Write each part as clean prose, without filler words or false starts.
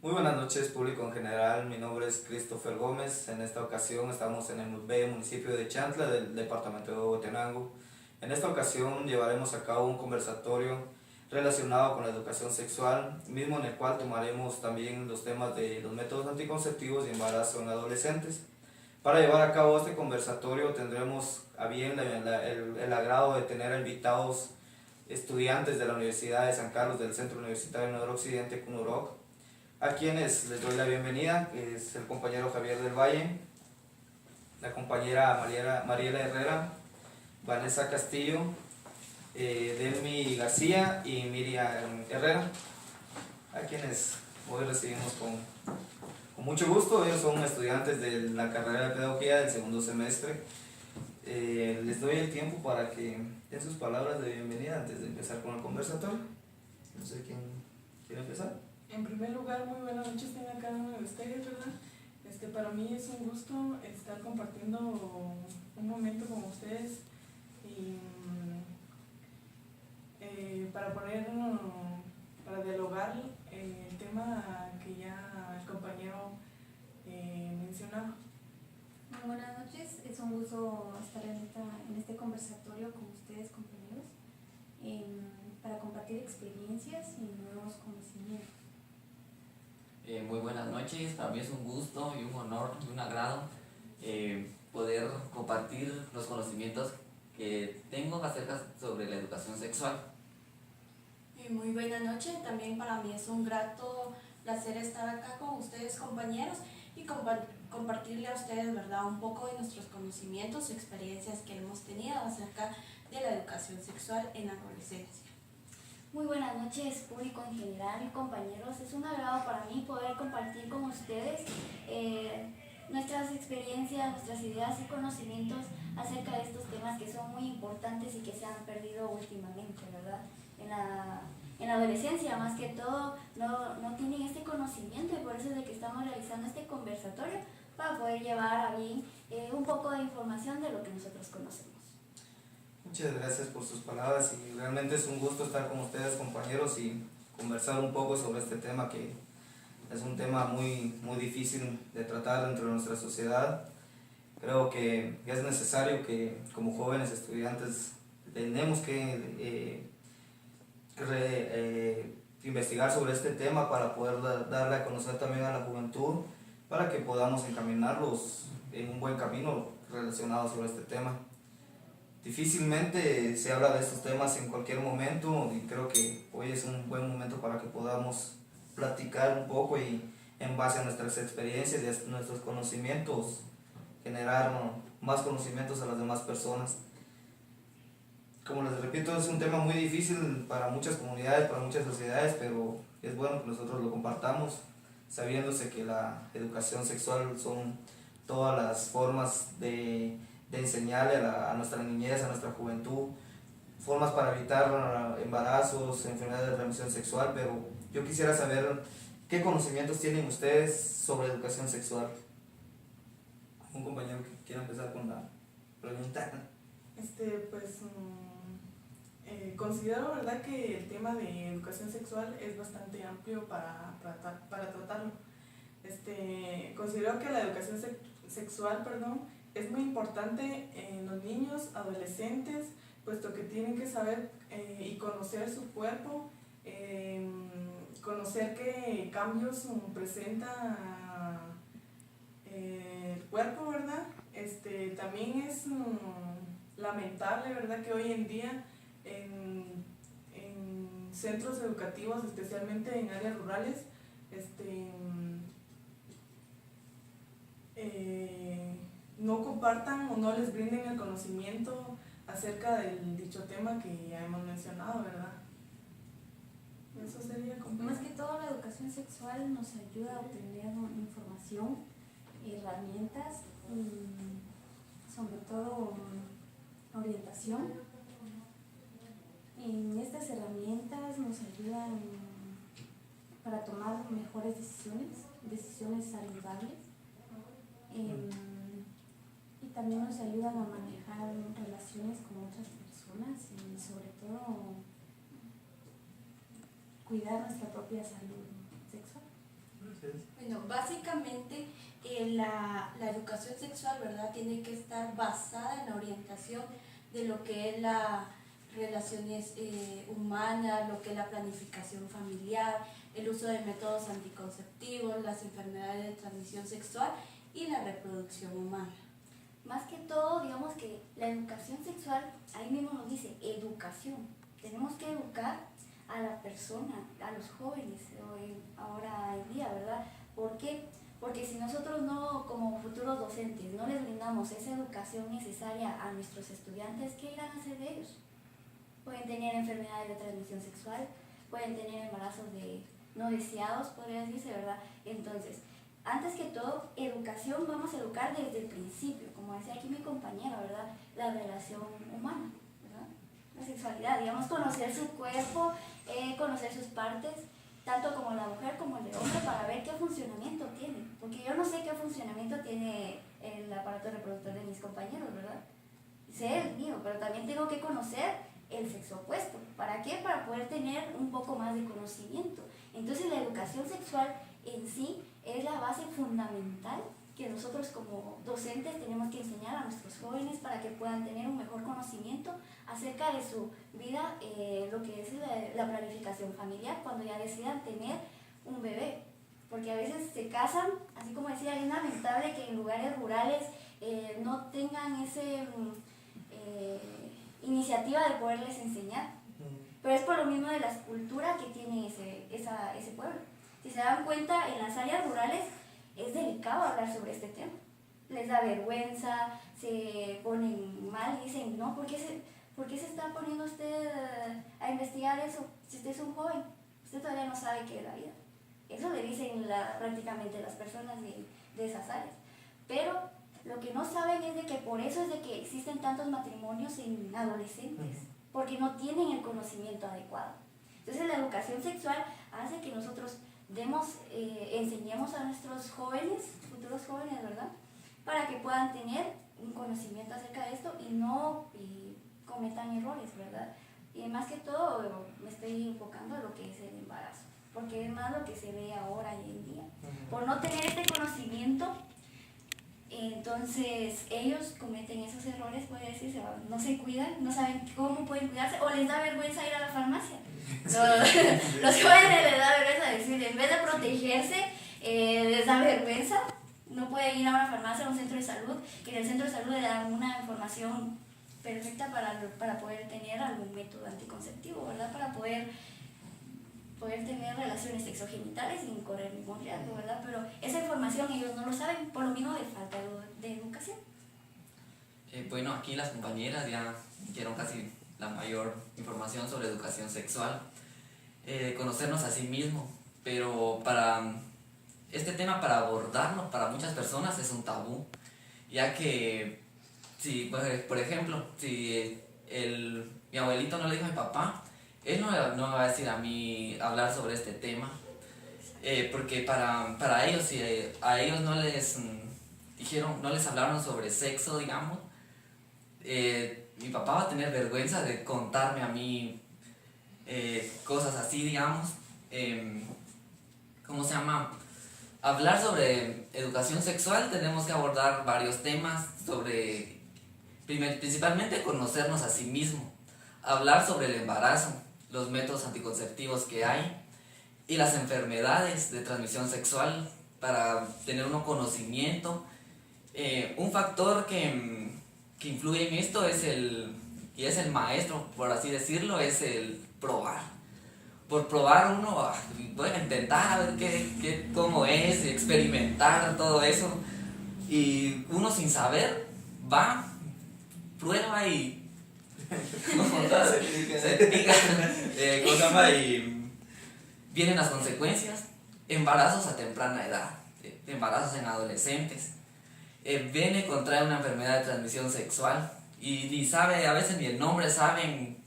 Muy buenas noches, público en general. Mi nombre es Christopher Gómez. En esta ocasión estamos en el bello municipio de Chantla, del departamento de Huehuetenango. En esta ocasión llevaremos a cabo un conversatorio relacionado con la educación sexual, mismo en el cual tomaremos también los temas de los métodos anticonceptivos y embarazo en adolescentes. Para llevar a cabo este conversatorio tendremos a bien el agrado de tener invitados estudiantes de la Universidad de San Carlos del Centro Universitario Noroccidente, CUNUROC, a quienes les doy la bienvenida, que es el compañero Javier del Valle, la compañera Mariela Herrera, Vanessa Castillo, Delmi García y Miriam Herrera, a quienes hoy recibimos con mucho gusto. Ellos son estudiantes de la carrera de Pedagogía del segundo semestre. Les doy el tiempo para que den sus palabras de bienvenida antes de empezar con el conversatorio. No sé quién quiere empezar. En primer lugar, muy buenas noches tengan cada uno de ustedes, ¿verdad? Para mí es un gusto estar compartiendo un momento con ustedes y para dialogar el tema que ya el compañero mencionaba. Muy buenas noches, es un gusto estar en este conversatorio con ustedes, compañeros, para compartir experiencias y nuevos conocimientos. Muy buenas noches, para mí es un gusto y un honor y un agrado poder compartir los conocimientos que tengo acerca sobre la educación sexual. Muy buena noche, también para mí es un grato placer estar acá con ustedes, compañeros, y compartirle a ustedes, ¿verdad?, un poco de nuestros conocimientos, experiencias que hemos tenido acerca de la educación sexual en la adolescencia. Muy buenas noches, público en general y compañeros. Es un agrado para mí poder compartir con ustedes nuestras experiencias, nuestras ideas y conocimientos acerca de estos temas que son muy importantes y que se han perdido últimamente, ¿verdad? En la adolescencia, más que todo, no tienen este conocimiento, y por eso es de que estamos realizando este conversatorio para poder llevar a bien un poco de información de lo que nosotros conocemos. Muchas gracias por sus palabras y realmente es un gusto estar con ustedes, compañeros, y conversar un poco sobre este tema que es un tema muy difícil de tratar dentro de nuestra sociedad. Creo que es necesario que como jóvenes estudiantes tenemos que investigar sobre este tema para poder darle a conocer también a la juventud, para que podamos encaminarlos en un buen camino relacionado sobre este tema. Difícilmente se habla de estos temas en cualquier momento y creo que hoy es un buen momento para que podamos platicar un poco y en base a nuestras experiencias y a nuestros conocimientos generar más conocimientos a las demás personas. Como les repito, es un tema muy difícil para muchas comunidades, para muchas sociedades, pero es bueno que nosotros lo compartamos, sabiéndose que la educación sexual son todas las formas de enseñarle a nuestra niñez, a nuestra juventud, formas para evitar embarazos, enfermedades de transmisión sexual, pero yo quisiera saber qué conocimientos tienen ustedes sobre educación sexual. Un compañero que quiera empezar con la pregunta. Considero, ¿verdad?, que el tema de educación sexual es bastante amplio para tratarlo. Considero que la educación sexual, es muy importante en los niños, adolescentes, puesto que tienen que saber y conocer su cuerpo, conocer qué cambios presenta el cuerpo, ¿verdad? También es lamentable, ¿verdad?, que hoy en día en centros educativos, especialmente en áreas rurales, no compartan o no les brinden el conocimiento acerca del dicho tema que ya hemos mencionado, ¿verdad? Eso sería Más que todo, la educación sexual nos ayuda a obtener información, herramientas y sobre todo orientación. En estas herramientas nos ayudan para tomar mejores decisiones saludables, y también nos ayudan a manejar relaciones con otras personas y sobre todo cuidar nuestra propia salud sexual. Bueno, básicamente la educación sexual, ¿verdad? Tiene que estar basada en la orientación de lo que es las relaciones humanas, lo que es la planificación familiar, el uso de métodos anticonceptivos, las enfermedades de transmisión sexual y la reproducción humana. Más que todo, digamos que la educación sexual, ahí mismo nos dice educación. Tenemos que educar a la persona, a los jóvenes, ahora en día, ¿verdad? ¿Por qué? Porque si nosotros no, como futuros docentes, no les brindamos esa educación necesaria a nuestros estudiantes, ¿qué irán a hacer de ellos? Pueden tener enfermedades de transmisión sexual, pueden tener embarazos no deseados, podría decirse, ¿verdad? Entonces, antes que todo, educación, vamos a educar desde el principio, como decía aquí mi compañera, ¿verdad? La relación humana, ¿verdad? La sexualidad, digamos, conocer su cuerpo, conocer sus partes, tanto como la mujer como el hombre, para ver qué funcionamiento tiene. Porque yo no sé qué funcionamiento tiene el aparato reproductor de mis compañeros, ¿verdad? Sé el mío, pero también tengo que conocer el sexo opuesto. ¿Para qué? Para poder tener un poco más de conocimiento. Entonces la educación sexual en sí es la base fundamental que nosotros como docentes tenemos que enseñar a nuestros jóvenes para que puedan tener un mejor conocimiento acerca de su vida, lo que es la planificación familiar cuando ya decidan tener un bebé. Porque a veces se casan, así como decía, es lamentable que en lugares rurales no tengan esa iniciativa de poderles enseñar. Pero es por lo mismo de la cultura que tiene ese pueblo. Si se dan cuenta, en las áreas rurales es delicado hablar sobre este tema. Les da vergüenza, se ponen mal y dicen, no, ¿por qué se está poniendo usted a investigar eso? Si usted es un joven, usted todavía no sabe qué es la vida. Eso le dicen prácticamente las personas de esas áreas. Pero lo que no saben es de que por eso es de que existen tantos matrimonios en adolescentes, porque no tienen el conocimiento adecuado. Entonces la educación sexual hace que nosotros enseñemos a nuestros jóvenes, futuros jóvenes, ¿verdad? Para que puedan tener un conocimiento acerca de esto y no cometan errores, ¿verdad? Y más que todo me estoy enfocando a lo que es el embarazo, porque es más lo que se ve ahora y en día. Por no tener este conocimiento, entonces ellos cometen esos errores, puede decirse, no se cuidan, no saben cómo pueden cuidarse o les da vergüenza ir a la farmacia. Los jóvenes les da vergüenza decir, en vez de protegerse, les da vergüenza, no pueden ir a una farmacia o a un centro de salud, que en el centro de salud le dan una información perfecta para poder tener algún método anticonceptivo, ¿verdad? Para poder tener relaciones sexogenitales sin correr ningún riesgo, ¿verdad? Pero esa información ellos no lo saben por lo mismo de falta de educación. Bueno, aquí las compañeras ya dieron casi la mayor información sobre educación sexual, conocernos a sí mismos, pero este tema para abordarlo para muchas personas es un tabú, ya que si, por ejemplo, si mi abuelito no le dijo a mi papá, él no me va a decir a mí hablar sobre este tema, porque para ellos, si a ellos no les dijeron, no les hablaron sobre sexo, digamos, mi papá va a tener vergüenza de contarme a mí cosas así, digamos. ¿Cómo se llama? Hablar sobre educación sexual tenemos que abordar varios temas sobre, principalmente conocernos a sí mismo, hablar sobre el embarazo, los métodos anticonceptivos que hay y las enfermedades de transmisión sexual para tener un conocimiento. Un factor que influye en esto es y es el maestro, por así decirlo, es el probar. Por probar uno, voy a intentar a ver cómo es, experimentar todo eso. Y uno sin saber va, prueba y se pica, y vienen las consecuencias. Embarazos a temprana edad, embarazos en adolescentes. Viene contrae una enfermedad de transmisión sexual y ni sabe, a veces ni el nombre saben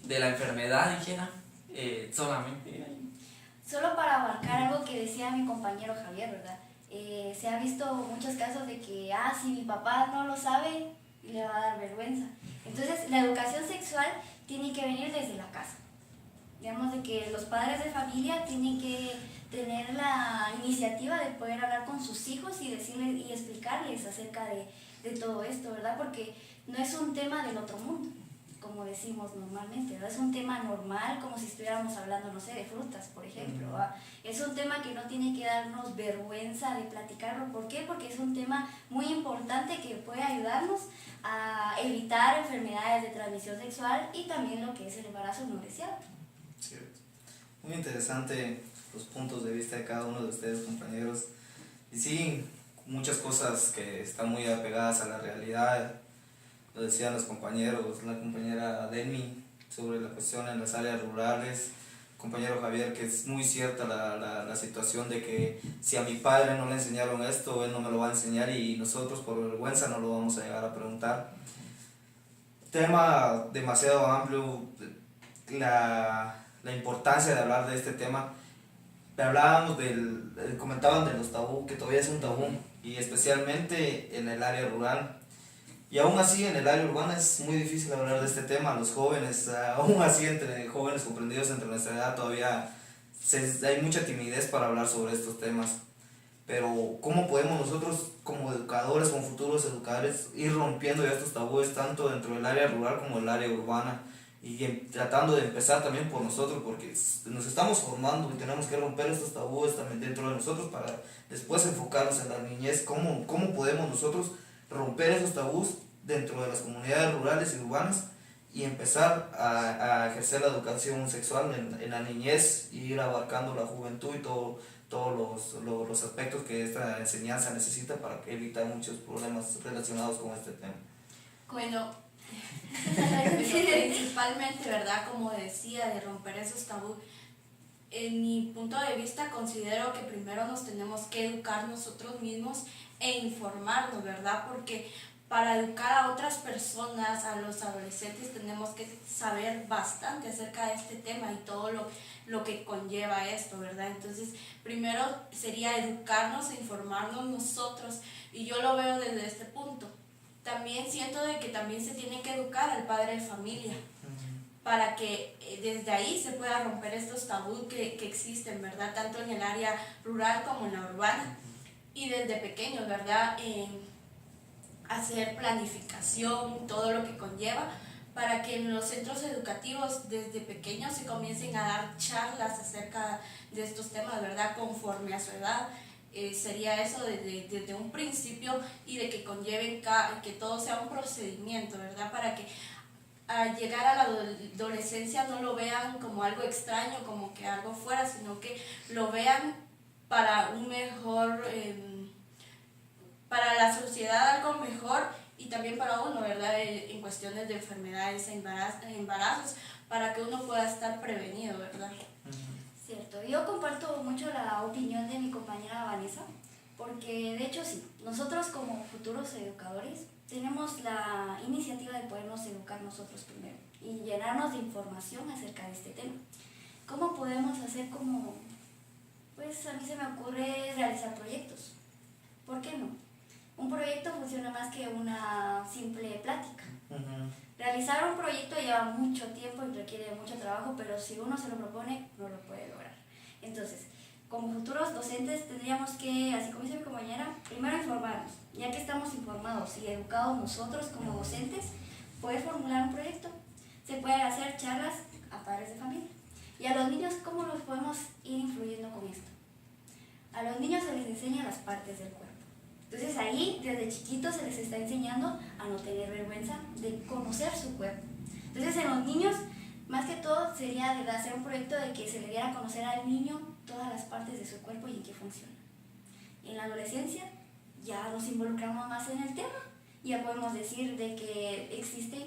de la enfermedad, dijera, solamente. Solo para abarcar algo que decía mi compañero Javier, ¿verdad? Se ha visto muchos casos de que, si mi papá no lo sabe, le va a dar vergüenza. Entonces, la educación sexual tiene que venir desde la casa. Digamos de que los padres de familia tienen que tener la iniciativa de poder hablar con sus hijos y decirles y explicarles acerca de todo esto, ¿verdad? Porque no es un tema del otro mundo, como decimos normalmente, ¿verdad? Es un tema normal, como si estuviéramos hablando, no sé, de frutas, por ejemplo, ¿verdad? Es un tema que no tiene que darnos vergüenza de platicarlo. ¿Por qué? Porque es un tema muy importante que puede ayudarnos a evitar enfermedades de transmisión sexual y también lo que es el embarazo no deseado. Cierto. Muy interesante los puntos de vista de cada uno de ustedes, compañeros. Y sí, muchas cosas que están muy apegadas a la realidad. Lo decían los compañeros, la compañera Demi, sobre la cuestión en las áreas rurales. Compañero Javier, que es muy cierta la situación de que si a mi padre no le enseñaron esto, él no me lo va a enseñar y nosotros por vergüenza no lo vamos a llegar a preguntar. Tema demasiado amplio, la importancia de hablar de este tema. Hablábamos comentaban de los tabú, que todavía es un tabú, y especialmente en el área rural. Y aún así en el área urbana es muy difícil hablar de este tema. Los jóvenes, aún así entre jóvenes comprendidos entre nuestra edad, todavía hay mucha timidez para hablar sobre estos temas. Pero ¿cómo podemos nosotros como educadores, como futuros educadores, ir rompiendo ya estos tabúes tanto dentro del área rural como del área urbana? Y tratando de empezar también por nosotros, porque nos estamos formando y tenemos que romper estos tabúes también dentro de nosotros para después enfocarnos en la niñez. ¿Cómo podemos nosotros romper esos tabús dentro de las comunidades rurales y urbanas y empezar a ejercer la educación sexual en la niñez y ir abarcando la juventud y todos los aspectos que esta enseñanza necesita para evitar muchos problemas relacionados con este tema? Bueno, principalmente, ¿verdad? Como decía, de romper esos tabús. En mi punto de vista considero que primero nos tenemos que educar nosotros mismos e informarnos, ¿verdad? Porque para educar a otras personas, a los adolescentes, tenemos que saber bastante acerca de este tema y todo lo que conlleva esto, ¿verdad? Entonces, primero sería educarnos e informarnos nosotros, y yo lo veo desde este punto. También siento de que también se tiene que educar al padre de familia, para que desde ahí se pueda romper estos tabús que existen, ¿verdad? Tanto en el área rural como en la urbana. Y desde pequeños, ¿verdad? Hacer planificación, todo lo que conlleva, para que en los centros educativos desde pequeños se comiencen a dar charlas acerca de estos temas, ¿verdad? Conforme a su edad. Sería eso desde un principio, y de que conlleven que todo sea un procedimiento, ¿verdad? Para que al llegar a la adolescencia no lo vean como algo extraño, como que algo fuera, sino que lo vean para un mejor, para la sociedad algo mejor, y también para uno, ¿verdad? En cuestiones de enfermedades e embarazos, para que uno pueda estar prevenido, ¿verdad? Cierto, yo comparto mucho la opinión de mi compañera Vanessa, porque de hecho sí, nosotros como futuros educadores tenemos la iniciativa de podernos educar nosotros primero y llenarnos de información acerca de este tema. ¿Cómo podemos hacer como, pues a mí se me ocurre realizar proyectos? ¿Por qué no? Un proyecto funciona más que una simple plática. Realizar un proyecto lleva mucho tiempo y requiere mucho trabajo, pero si uno se lo propone, no lo puede lograr. Entonces, como futuros docentes tendríamos que, así como dice mi compañera, primero informarnos. Ya que estamos informados y educados nosotros como docentes, poder formular un proyecto. Se pueden hacer charlas a padres de familia. Y a los niños, ¿cómo los podemos ir influyendo con esto? A los niños se les enseña las partes del cuerpo. Entonces ahí, desde chiquitos, se les está enseñando a no tener vergüenza de conocer su cuerpo. Entonces en los niños, más que todo, sería de hacer un proyecto de que se le diera a conocer al niño todas las partes de su cuerpo y en qué funciona. En la adolescencia ya nos involucramos más en el tema. Ya podemos decir de que existen,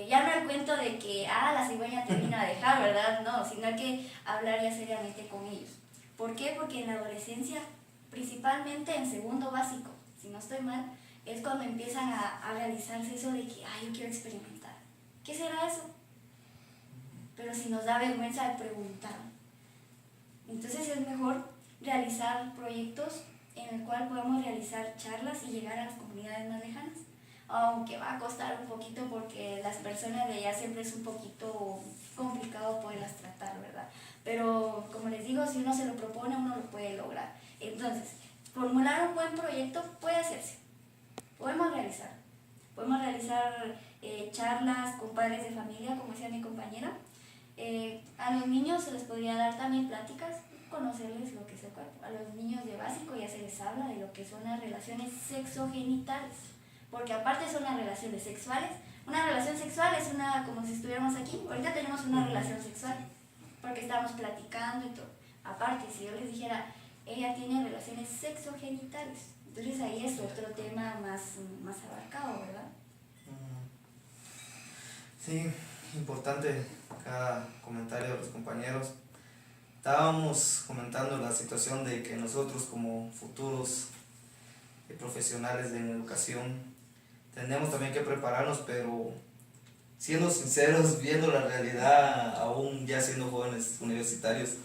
ya no el cuento de que la cigüeña te vino a dejar, ¿verdad? No, sino que hablar ya seriamente con ellos. ¿Por qué? Porque en la adolescencia, principalmente en segundo básico, si no estoy mal, es cuando empiezan a realizarse eso de que, yo quiero experimentar. ¿Qué será eso? Pero si nos da vergüenza de preguntar. Entonces es mejor realizar proyectos en el cual podamos realizar charlas y llegar a las comunidades más lejanas. aunque va a costar un poquito porque las personas de allá siempre es un poquito complicado poderlas tratar, ¿verdad? Pero como les digo, si uno se lo propone, uno lo puede lograr. Entonces, formular un buen proyecto puede hacerse, podemos realizar charlas con padres de familia, como decía mi compañera. A los niños se les podría dar también pláticas, conocerles lo que es el cuerpo. A los niños de básico ya se les habla de lo que son las relaciones sexogenitales, porque aparte son las relaciones sexuales. Una relación sexual es una, como si estuviéramos aquí, ahorita tenemos una relación sexual, porque estamos platicando y todo. Aparte, si yo les dijera, ella tiene relaciones sexogenitales, entonces ahí es otro tema más abarcado, ¿verdad? Sí, importante cada comentario de los compañeros. Estábamos comentando la situación de que nosotros como futuros profesionales en educación tenemos también que prepararnos, pero siendo sinceros, viendo la realidad, aún ya siendo jóvenes universitarios,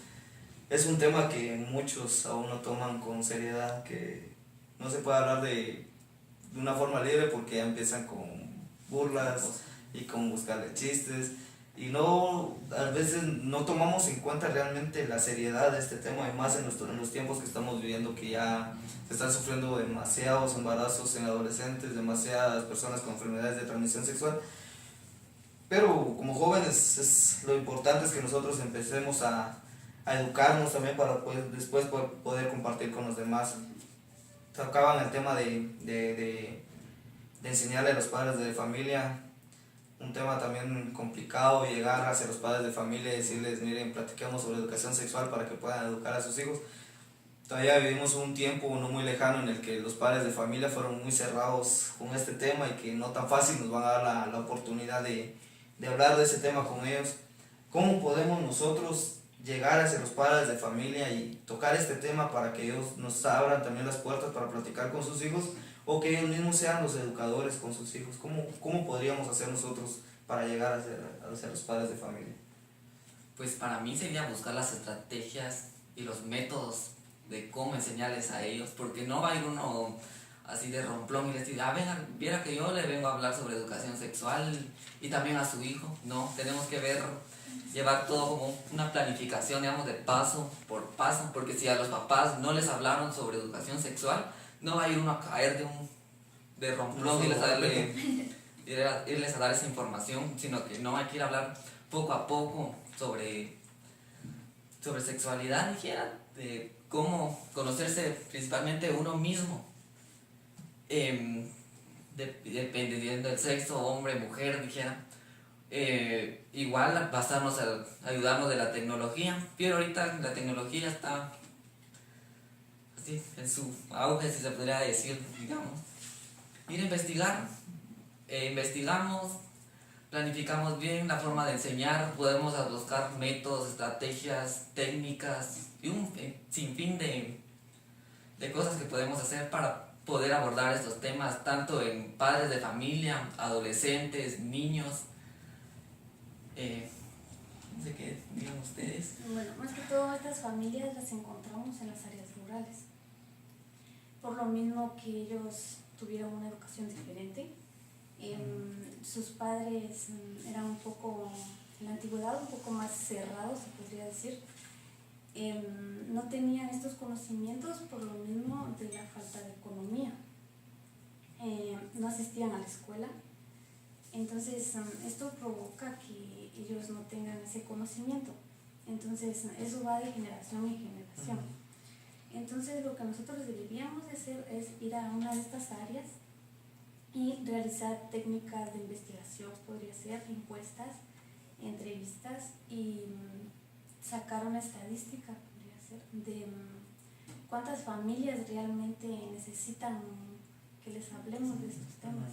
es un tema que muchos aún no toman con seriedad, que no se puede hablar de una forma libre porque ya empiezan con burlas y con buscarle chistes, y no, a veces no tomamos en cuenta realmente la seriedad de este tema, y más en los tiempos que estamos viviendo, que ya se están sufriendo demasiados embarazos en adolescentes, demasiadas personas con enfermedades de transmisión sexual. Pero como jóvenes lo importante es que nosotros empecemos a educarnos también para después poder compartir con los demás. Tocaban el tema de enseñarle a los padres de familia, un tema también complicado, llegar hacia los padres de familia y decirles, miren, platiquemos sobre educación sexual para que puedan educar a sus hijos. Todavía vivimos un tiempo no muy lejano en el que los padres de familia fueron muy cerrados con este tema y que no tan fácil nos van a dar la oportunidad de hablar de ese tema con ellos. ¿Cómo podemos nosotros llegar hacia los padres de familia y tocar este tema para que ellos nos abran también las puertas para platicar con sus hijos, o que ellos mismos sean los educadores con sus hijos? ¿Cómo podríamos hacer nosotros para llegar hacia los padres de familia? Pues para mí sería buscar las estrategias y los métodos de cómo enseñarles a ellos, porque no va a ir uno así de romplón y les diga, venga, viera que yo le vengo a hablar sobre educación sexual y también a su hijo. No, tenemos que llevar todo como una planificación, digamos, de paso por paso, porque si a los papás no les hablaron sobre educación sexual, no va a ir uno a caer de romplón y irles a dar esa información, sino que no hay que ir a hablar poco a poco sobre sexualidad, dijera, de cómo conocerse principalmente uno mismo, dependiendo del sexo, hombre, mujer, dijera. Igual basarnos ayudarnos de la tecnología, pero ahorita la tecnología está así en su auge, si se podría decir, digamos. Ir a investigar, investigamos, planificamos bien la forma de enseñar, podemos buscar métodos, estrategias, técnicas y un sinfín de cosas que podemos hacer para poder abordar estos temas, tanto en padres de familia, adolescentes, niños. No sé qué digan ustedes. Bueno, más que todo estas familias las encontramos en las áreas rurales. Por lo mismo que ellos tuvieron una educación diferente. Sus padres eran un poco, en la antigüedad, un poco más cerrados, se podría decir. No tenían estos conocimientos por lo mismo de la falta de economía. No asistían a la escuela. Entonces, esto provoca que ellos no tengan ese conocimiento. Entonces, eso va de generación en generación. Entonces, lo que nosotros deberíamos hacer es ir a una de estas áreas y realizar técnicas de investigación, podría ser encuestas, entrevistas y sacar una estadística, podría ser, de cuántas familias realmente necesitan que les hablemos de estos temas.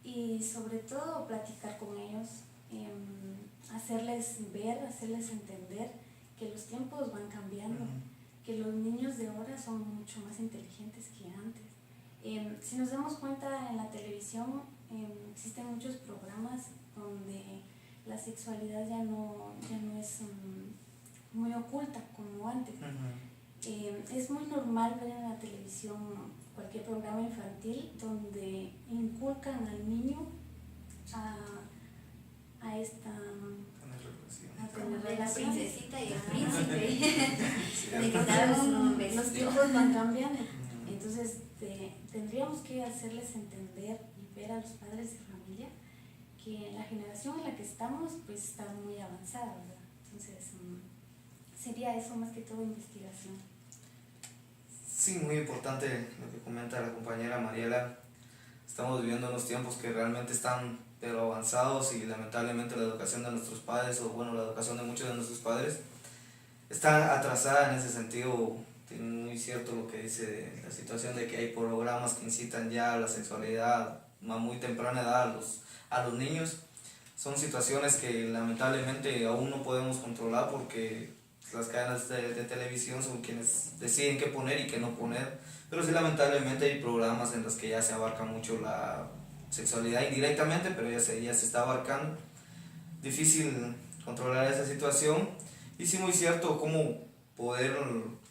Y sobre todo platicar con ellos, hacerles ver, hacerles entender que los tiempos van cambiando, que los niños de ahora son mucho más inteligentes que antes. Si nos damos cuenta, en la televisión existen muchos programas donde la sexualidad ya no es muy oculta como antes. Es muy normal ver en la televisión cualquier programa infantil donde inculcan al niño a esta Con la relación. de la relación. princesita y el príncipe, de que Entonces, los tiempos van cambiando. Entonces tendríamos que hacerles entender y ver a los padres de familia que la generación en la que estamos pues está muy avanzada, ¿verdad? Entonces sería eso más que todo investigación. Sí, muy importante lo que comenta la compañera Mariela. Estamos viviendo unos tiempos que realmente están pero avanzados y lamentablemente la educación de nuestros padres, o bueno, la educación de muchos de nuestros padres está atrasada en ese sentido. Es muy cierto lo que dice la situación de que hay programas que incitan ya a la sexualidad a muy temprana edad a los niños. Son situaciones que lamentablemente aún no podemos controlar porque las cadenas de televisión son quienes deciden qué poner y qué no poner, pero sí lamentablemente hay programas en los que ya se abarca mucho la sexualidad indirectamente, pero ya se está abarcando. Difícil controlar esa situación y sí muy cierto cómo poder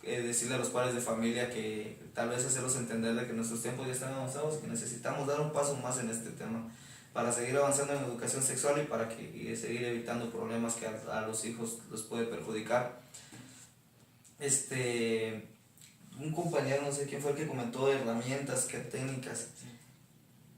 decirle a los padres de familia que tal vez hacerlos entender de que nuestros tiempos ya están avanzados y que necesitamos dar un paso más en este tema para seguir avanzando en educación sexual y para que seguir evitando problemas que a los hijos los puede perjudicar. Un compañero, no sé quién fue el que comentó de herramientas, qué técnicas.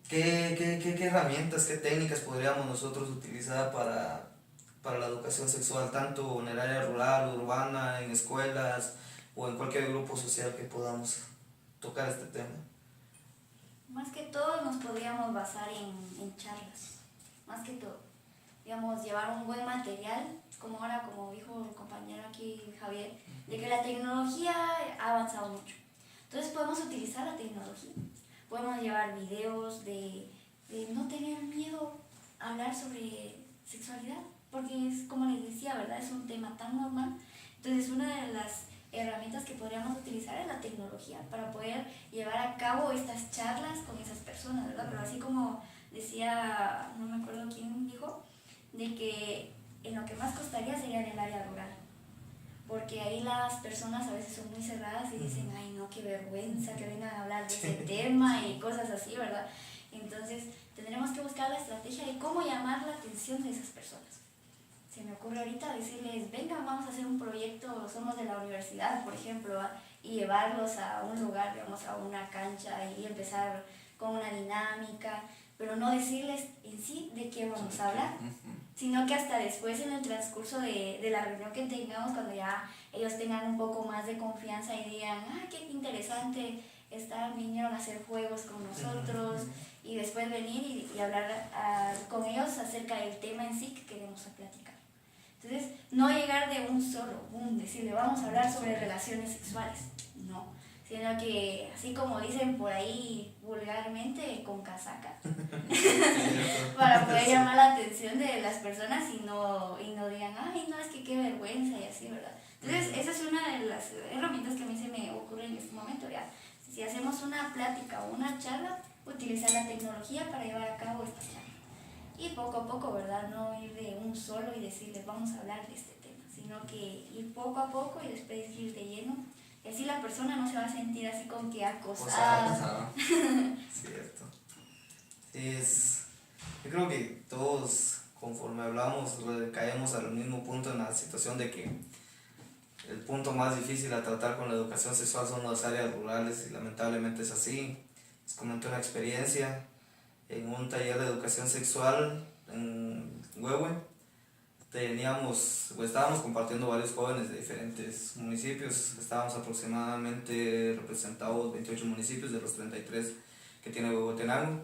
¿Qué herramientas, qué técnicas podríamos nosotros utilizar para la educación sexual, tanto en el área rural, urbana, en escuelas o en cualquier grupo social que podamos tocar este tema? Más que todo nos podríamos basar en charlas, más que todo. Digamos, llevar un buen material, como ahora, como dijo el compañero aquí Javier, de que la tecnología ha avanzado mucho. Entonces podemos utilizar la tecnología. Podemos llevar videos de no tener miedo a hablar sobre sexualidad, porque es como les decía, ¿verdad? Es un tema tan normal. Entonces una de las herramientas que podríamos utilizar es la tecnología para poder llevar a cabo estas charlas con esas personas, ¿verdad? Pero así como decía, no me acuerdo quién dijo, de que en lo que más costaría sería en el área rural, porque ahí las personas a veces son muy cerradas y dicen, ay no, qué vergüenza que vengan a hablar de ese tema y cosas así, ¿verdad? Entonces tendremos que buscar la estrategia de cómo llamar la atención de esas personas. Se me ocurre ahorita decirles, vengan, vamos a hacer un proyecto, somos de la universidad, por ejemplo, y llevarlos a un lugar, digamos, a una cancha y empezar con una dinámica, pero no decirles en sí de qué vamos a hablar, sino que hasta después en el transcurso de la reunión que tengamos, cuando ya ellos tengan un poco más de confianza y digan, ah, qué interesante, vinieron a hacer juegos con nosotros, y después venir y hablar con ellos acerca del tema en sí que queremos platicar. Entonces, no llegar de un solo, decirle, vamos a hablar sobre relaciones sexuales, no, sino que, así como dicen por ahí vulgarmente, con casaca, para poder llamar la atención de las personas y no digan, ay, no, es que qué vergüenza y así, ¿verdad? Entonces, esa es una de las herramientas que a mí se me ocurre en este momento, ya. Si hacemos una plática o una charla, utilizar la tecnología para llevar a cabo esta charla. Y poco a poco, ¿verdad? No ir de un solo y decirles, vamos a hablar de este tema, sino que ir poco a poco y después ir de lleno. Y así la persona no se va a sentir así como que acosada. Cierto. Sí, yo creo que todos, conforme hablamos, caemos al mismo punto en la situación de que el punto más difícil a tratar con la educación sexual son las áreas rurales y lamentablemente es así. Les comenté una experiencia en un taller de educación sexual en Huehue. Estábamos compartiendo varios jóvenes de diferentes municipios. Estábamos aproximadamente representados 28 municipios de los 33 que tiene Huehuetenango.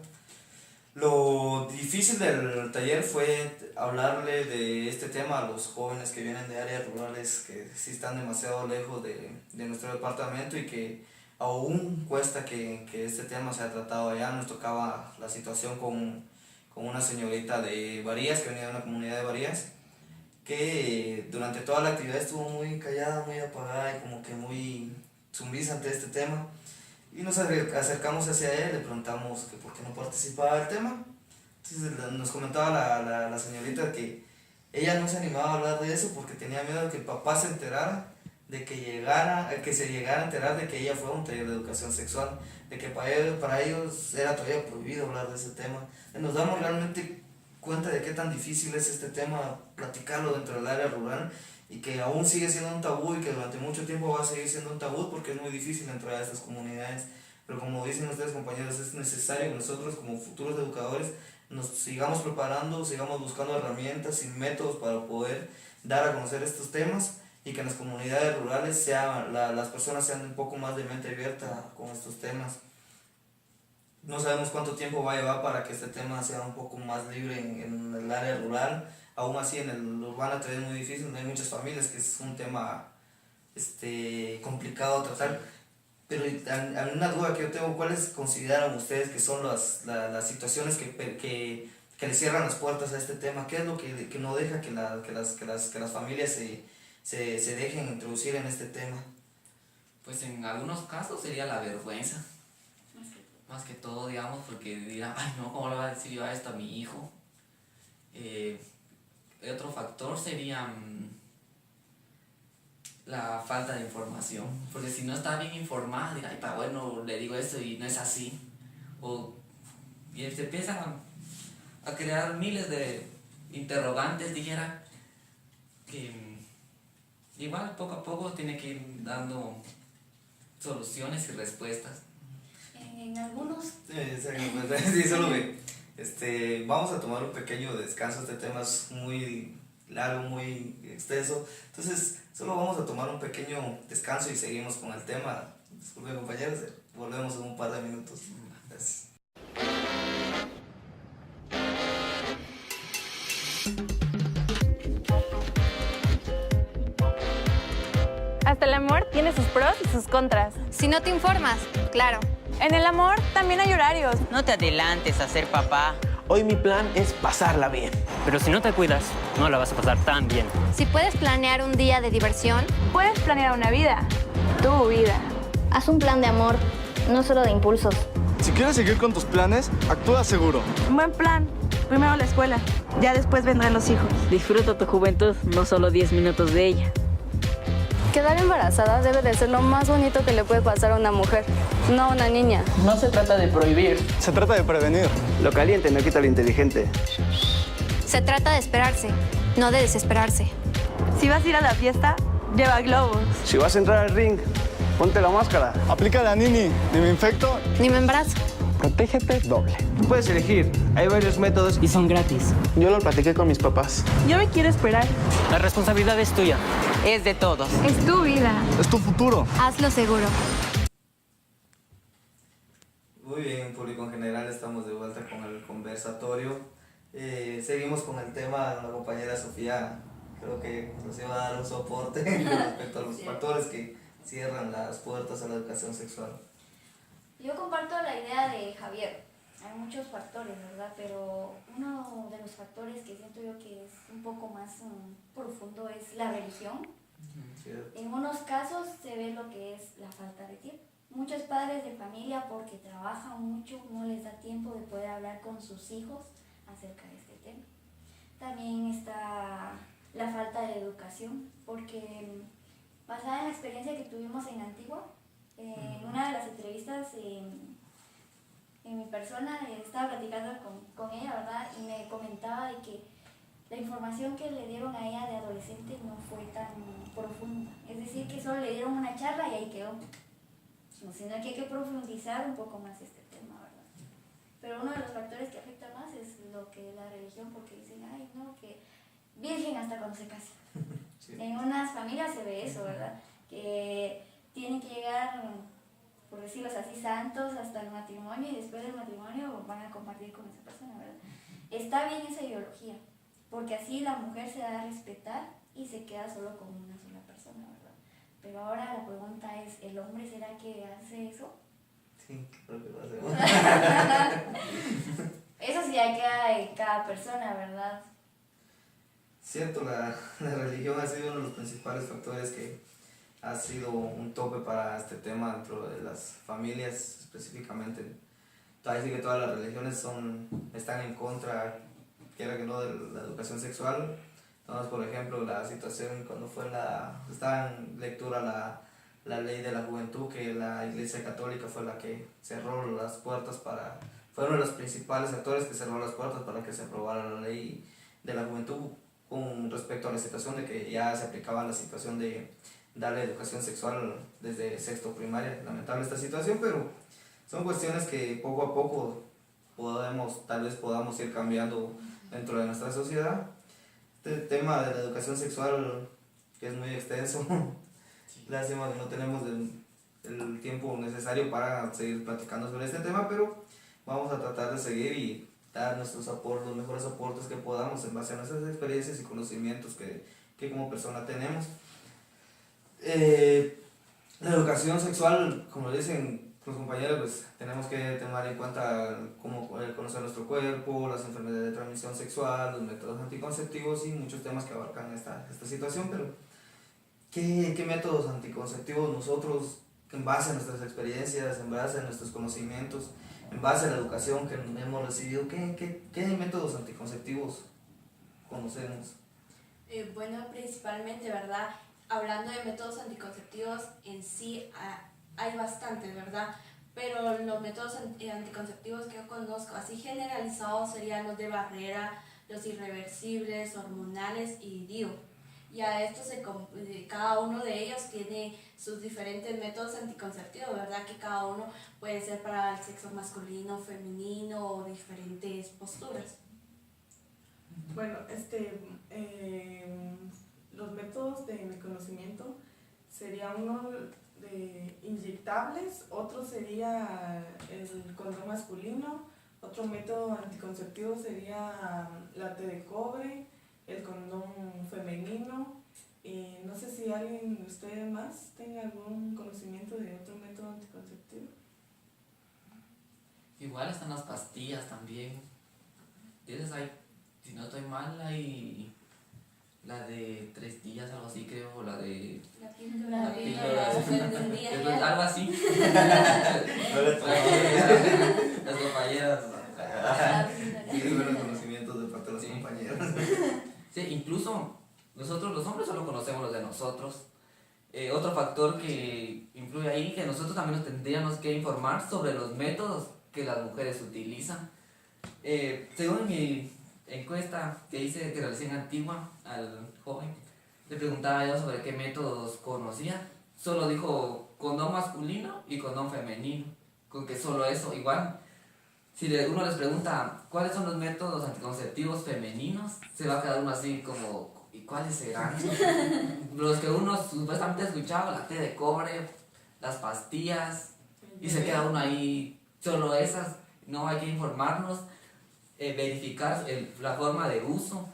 Lo difícil del taller fue hablarle de este tema a los jóvenes que vienen de áreas rurales que sí están demasiado lejos de nuestro departamento y que aún cuesta que este tema sea tratado allá. Nos tocaba la situación con una señorita de Varías, que venía de una comunidad de Varías, que durante toda la actividad estuvo muy callada, muy apagada y como que muy sumisa ante este tema. Y nos acercamos hacia él, le preguntamos que por qué no participaba del tema. Entonces nos comentaba la señorita que ella no se animaba a hablar de eso porque tenía miedo de que el papá se enterara de que se llegara a enterar de que ella fue a un taller de educación sexual, de que para ellos era todavía prohibido hablar de ese tema. Nos damos realmente cuenta de qué tan difícil es este tema, platicarlo dentro del área rural, y que aún sigue siendo un tabú y que durante mucho tiempo va a seguir siendo un tabú porque es muy difícil entrar a estas comunidades. Pero como dicen ustedes, compañeros, es necesario que nosotros como futuros educadores nos sigamos preparando, sigamos buscando herramientas y métodos para poder dar a conocer estos temas, y que en las comunidades rurales las personas sean un poco más de mente abierta con estos temas. No sabemos cuánto tiempo va a llevar para que este tema sea un poco más libre en el área rural. Aún así en el urbano todavía es muy difícil, no hay muchas familias, que es un tema complicado a tratar. Pero una duda que yo tengo, ¿cuáles consideran ustedes que son las situaciones que le cierran las puertas a este tema? ¿Qué es lo que no deja que las familias se dejen introducir en este tema? Pues en algunos casos sería la vergüenza, más que todo, digamos, porque dirán, ay no, ¿cómo le va a decir yo a esto a mi hijo? Otro factor sería la falta de información, porque si no está bien informada, dirá, ay, bueno, le digo esto y no es así. Y se empiezan a crear miles de interrogantes, dijera, que igual poco a poco tiene que ir dando soluciones y respuestas. En algunos... Sí, solo que vamos a tomar un pequeño descanso. Este tema es muy largo, muy extenso, entonces solo vamos a tomar un pequeño descanso y seguimos con el tema. Disculpen, compañeros, volvemos en un par de minutos. Gracias. Hasta el amor tiene sus pros y sus contras. Si no te informas, claro. En el amor también hay horarios. No te adelantes a ser papá. Hoy mi plan es pasarla bien. Pero si no te cuidas, no la vas a pasar tan bien. Si puedes planear un día de diversión, Puedes planear una vida, tu vida. Haz un plan de amor, no solo de impulsos. Si quieres seguir con tus planes, actúa seguro. Un buen plan. Primero la escuela, ya después vendrán los hijos. Disfruta tu juventud, no solo 10 minutos de ella. Quedar embarazada debe de ser lo más bonito que le puede pasar a una mujer, no a una niña. No se trata de prohibir. Se trata de prevenir. Lo caliente no quita lo inteligente. se trata de esperarse, no de desesperarse. Si vas a ir a la fiesta, lleva globos. Si vas a entrar al ring, ponte la máscara. Aplica la Nini, ni me infecto, Ni me embarazo. Protégete doble. Tú puedes elegir, hay varios métodos Y son gratis. yo lo platiqué con mis papás. Yo me quiero esperar. La responsabilidad es tuya. Es de todos. Es tu vida. es tu futuro. Hazlo seguro. Muy bien, público en general, estamos de vuelta con el conversatorio. Seguimos con el tema. La compañera Sofía creo que nos iba a dar un soporte respecto a los factores que cierran las puertas a la educación sexual. Yo comparto la idea de Javier. Hay muchos factores, ¿verdad? Pero uno de los factores que siento yo que es un poco más profundo es la religión. ¿Cierto? En unos casos se ve lo que es la falta de tiempo. Muchos padres de familia, porque trabajan mucho, no les da tiempo de poder hablar con sus hijos acerca de este tema. También está la falta de educación, porque basada en la experiencia que tuvimos en Antigua, en una de las entrevistas en mi persona, estaba platicando con ella, ¿verdad? Y me comentaba de que la información que le dieron a ella de adolescente no fue tan profunda. Es decir, que solo le dieron una charla y ahí quedó. No, sino que hay que profundizar un poco más este tema, ¿verdad? Pero uno de los factores que afecta más es lo que es la religión, porque dicen, ay, no, que virgen hasta cuando se case. Sí. En unas familias se ve eso, ¿verdad? Que tienen que llegar, por decirlo así, santos hasta el matrimonio, y después del matrimonio van a compartir con esa persona, ¿verdad? Está bien esa ideología, porque así la mujer se da a respetar y se queda solo con una sola persona, ¿verdad? Pero ahora la pregunta es, ¿el hombre será que hace eso? Sí, creo que lo hacemos. Eso sí ya queda de cada persona, ¿verdad? Cierto, la religión ha sido uno de los principales factores que ha sido un tope para este tema dentro de las familias específicamente. Así que todas las religiones están en contra, quiera que no, de la educación sexual. Tenemos, por ejemplo, la situación cuando estaba en lectura la ley de la juventud, que la Iglesia Católica fue la que cerró las puertas fue uno de los principales actores que cerró las puertas para que se aprobara la ley de la juventud con respecto a la situación de que ya se aplicaba la situación de darle educación sexual desde sexto primaria. Lamentable esta situación, pero son cuestiones que poco a poco tal vez podamos ir cambiando dentro de nuestra sociedad. Este tema de la educación sexual, que es muy extenso, lástima que no tenemos el tiempo necesario para seguir platicando sobre este tema, pero vamos a tratar de seguir y dar nuestros aportes, los mejores aportes que podamos en base a nuestras experiencias y conocimientos que como persona tenemos. La educación sexual, como dicen los compañeros, pues tenemos que tomar en cuenta cómo conocer nuestro cuerpo, las enfermedades de transmisión sexual, los métodos anticonceptivos y muchos temas que abarcan esta situación, pero ¿qué métodos anticonceptivos nosotros, en base a nuestras experiencias, en base a nuestros conocimientos, en base a la educación que hemos recibido, qué métodos anticonceptivos conocemos? Bueno, principalmente, ¿verdad? Hablando de métodos anticonceptivos en sí, hay bastantes, ¿verdad? Pero los métodos anticonceptivos que yo conozco, así generalizados, serían los de barrera, los irreversibles, hormonales y DIU. Y a esto cada uno de ellos tiene sus diferentes métodos anticonceptivos, ¿verdad? Que cada uno puede ser para el sexo masculino, femenino o diferentes posturas. Bueno, los métodos de mi conocimiento sería uno de inyectables, otro sería el condón masculino, otro método anticonceptivo sería la T de cobre, el condón femenino, y no sé si alguien de ustedes más tenga algún conocimiento de otro método anticonceptivo. Igual están las pastillas también. Tienes ahí, si no estoy mal, hay la de 3 días, algo así creo, o la de... La píldora del día. Algo así. Las compañeras. Sí, buenos conocimientos de parte de los compañeros. Sí, incluso nosotros los hombres solo conocemos los de nosotros. Otro factor que influye ahí, que nosotros también nos tendríamos que informar sobre los métodos que las mujeres utilizan. Según mi encuesta que hice, que realicé en Antigua al joven, le preguntaba yo sobre qué métodos conocía. Solo dijo condón masculino y condón femenino, con que solo eso. Igual, si uno les pregunta cuáles son los métodos anticonceptivos femeninos, se va a quedar uno así como, ¿y cuáles serán? Los que uno supuestamente escuchaba, la T de cobre, las pastillas, y se queda uno ahí, solo esas. No, hay que informarnos, verificar la forma de uso,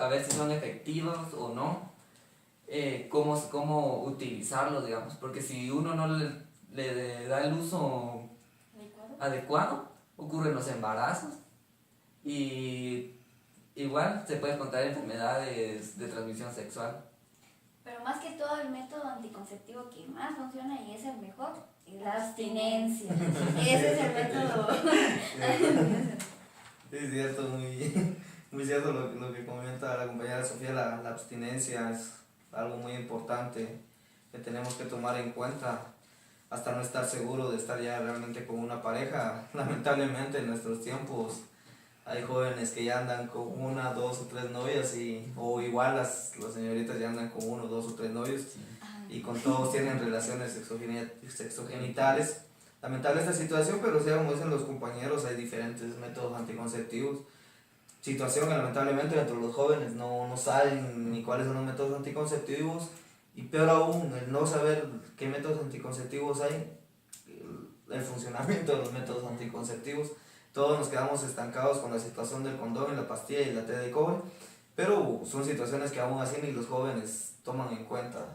a ver si son efectivos o no, cómo utilizarlos, digamos, porque si uno no le da el uso adecuado, ocurren los embarazos y igual se pueden contraer enfermedades de transmisión sexual. Pero más que todo, el método anticonceptivo que más funciona y es el mejor es la abstinencia. Ese es el método. Es cierto, muy cierto lo que comenta la compañera Sofía. La abstinencia es algo muy importante que tenemos que tomar en cuenta hasta no estar seguro de estar ya realmente con una pareja. Lamentablemente en nuestros tiempos hay jóvenes que ya andan con 1, 2 o 3 novias o igual las señoritas ya andan con 1, 2 o 3 novios y con todos tienen relaciones sexogenitales. Lamentable esta situación, pero sí, como dicen los compañeros, hay diferentes métodos anticonceptivos. Situación que lamentablemente dentro de los jóvenes no saben ni cuáles son los métodos anticonceptivos y peor aún, el no saber qué métodos anticonceptivos hay, el funcionamiento de los métodos anticonceptivos. Todos nos quedamos estancados con la situación del condón, la pastilla y la T de cobre, pero son situaciones que aún así ni los jóvenes toman en cuenta.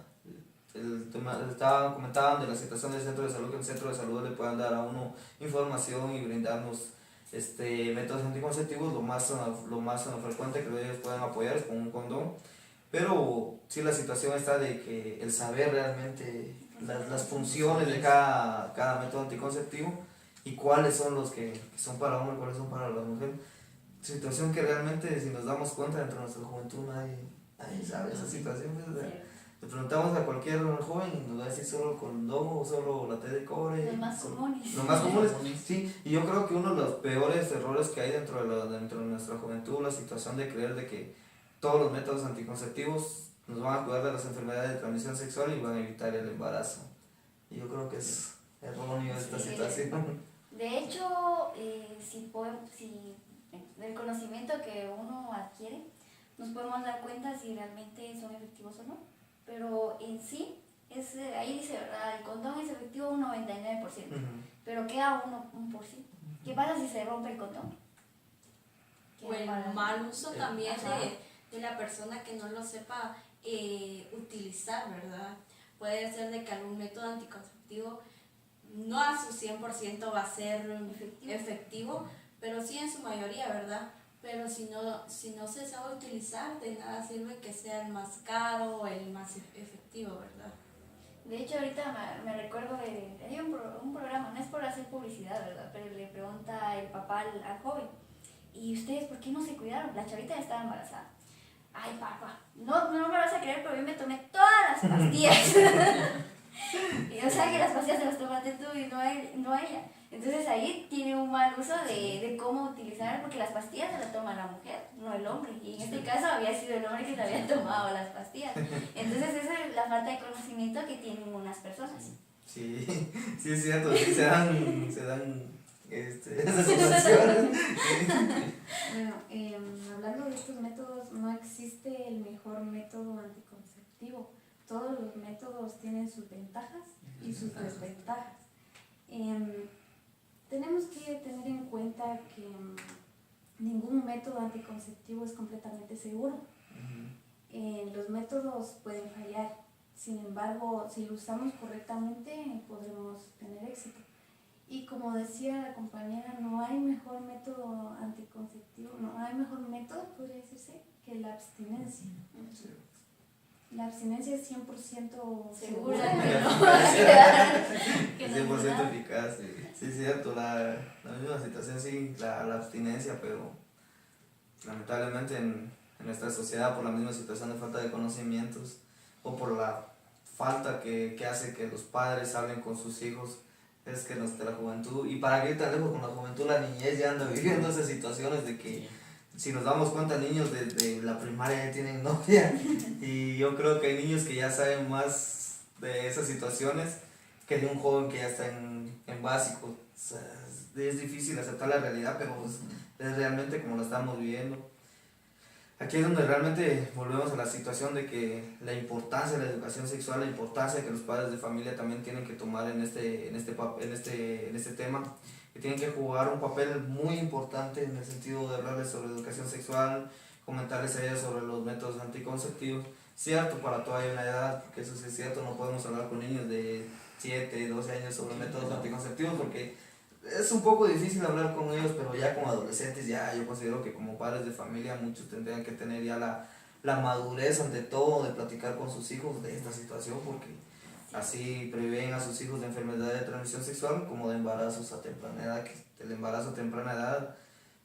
Comentaban de la situación del centro de salud, que el centro de salud le puedan dar a uno información y brindarnos métodos anticonceptivos lo más frecuente que ellos puedan apoyar es con un condón, pero sí la situación está de que el saber realmente las funciones de cada método anticonceptivo y cuáles son los que son para hombre, cuáles son para la mujer, situación que realmente, si nos damos cuenta, dentro de nuestra juventud nadie sabe esa situación. Pues, le preguntamos a cualquier joven y nos va a decir solo condón o solo la T de cobre. Los más comunes. Los más comunes, sí. Y yo creo que uno de los peores errores que hay dentro de nuestra juventud, la situación de creer de que todos los métodos anticonceptivos nos van a cuidar de las enfermedades de transmisión sexual y van a evitar el embarazo. Y yo creo que es erróneo esta situación. De hecho, si del conocimiento que uno adquiere, nos podemos dar cuenta si realmente son efectivos o no. Pero en sí, ahí dice, ¿verdad? El condón es efectivo un 99%, pero queda 1%. ¿Qué pasa si se rompe el condón? O el mal uso también de la persona que no lo sepa utilizar, ¿verdad? Puede ser de que algún método anticonceptivo no a su 100% va a ser efectivo, pero sí en su mayoría, ¿verdad? Pero si no se sabe utilizar, de nada sirve que sea el más caro o el más efectivo, ¿verdad? De hecho, ahorita me recuerdo hay un programa, no es por hacer publicidad, ¿verdad? Pero le pregunta el papá al joven, ¿y ustedes por qué no se cuidaron? La chavita ya estaba embarazada. Ay, papá, no me vas a creer, pero yo me tomé todas las pastillas. Y, o sea que las pastillas se las tomaste tú y no ella. Entonces ahí tiene un mal uso de cómo utilizar, porque las pastillas se las toma la mujer, no el hombre. Y en este caso había sido el hombre que se había tomado las pastillas. Entonces esa es la falta de conocimiento que tienen unas personas. Sí, es cierto, sí, se dan esas situaciones. Bueno, hablando de estos métodos, no existe el mejor método anticonceptivo. Todos los métodos tienen sus ventajas y sus desventajas. Tenemos que tener en cuenta que ningún método anticonceptivo es completamente seguro. Los métodos pueden fallar, sin embargo, si lo usamos correctamente podremos tener éxito. Y como decía la compañera, no hay mejor método anticonceptivo, no hay mejor método, podría decirse, que la abstinencia. La abstinencia es 100% segura, que 100% eficaz, sí, es cierto, la misma situación, sí, la abstinencia, pero lamentablemente en nuestra sociedad, por la misma situación de falta de conocimientos o por la falta que hace que los padres hablen con sus hijos, es que nuestra juventud, y para qué ir tan lejos con la juventud, la niñez ya anda viviendo esas situaciones de que si nos damos cuenta, niños desde la primaria ya tienen novia, y yo creo que hay niños que ya saben más de esas situaciones que de un joven que ya está en básico. O sea, es difícil aceptar la realidad, pero es realmente como lo estamos viviendo. Aquí es donde realmente volvemos a la situación de que la importancia de la educación sexual, la importancia que los padres de familia también tienen que tomar en este tema, que tienen que jugar un papel muy importante en el sentido de hablarles sobre educación sexual, comentarles a ellas sobre los métodos anticonceptivos. Cierto, para toda hay una edad, porque eso sí es cierto, no podemos hablar con niños de 7, 12 años sobre métodos anticonceptivos porque es un poco difícil hablar con ellos, pero ya con adolescentes, ya yo considero que como padres de familia muchos tendrían que tener ya la madurez ante todo de platicar con sus hijos de esta situación, porque así prevén a sus hijos de enfermedades de transmisión sexual como de embarazos a temprana edad, que el embarazo a temprana edad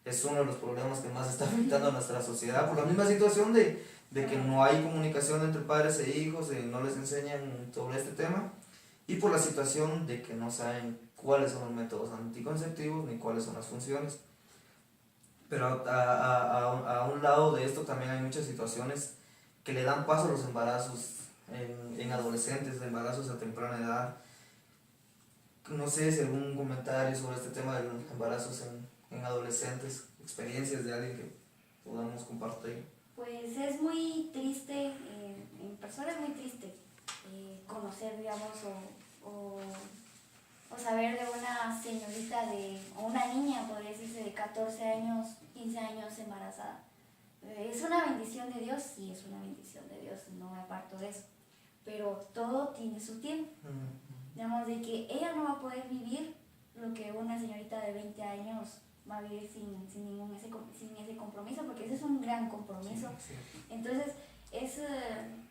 es uno de los problemas que más está afectando a nuestra sociedad, por la misma situación de que no hay comunicación entre padres e hijos, no les enseñan sobre este tema, y por la situación de que no saben cuáles son los métodos anticonceptivos ni cuáles son las funciones. Pero a un lado de esto también hay muchas situaciones que le dan paso a los embarazos en adolescentes, de embarazos a temprana edad. No sé si algún comentario sobre este tema de los embarazos en adolescentes, experiencias de alguien que podamos compartir. Pues es muy triste, en persona es muy triste conocer, digamos, o saber de una señorita o una niña, podría decirse, de 14 años, 15 años embarazada. Es una bendición de Dios, sí, es una bendición de Dios, no me aparto de eso. Pero todo tiene su tiempo. Digamos, de que ella no va a poder vivir lo que una señorita de 20 años va a vivir sin ese compromiso, porque ese es un gran compromiso. Entonces, es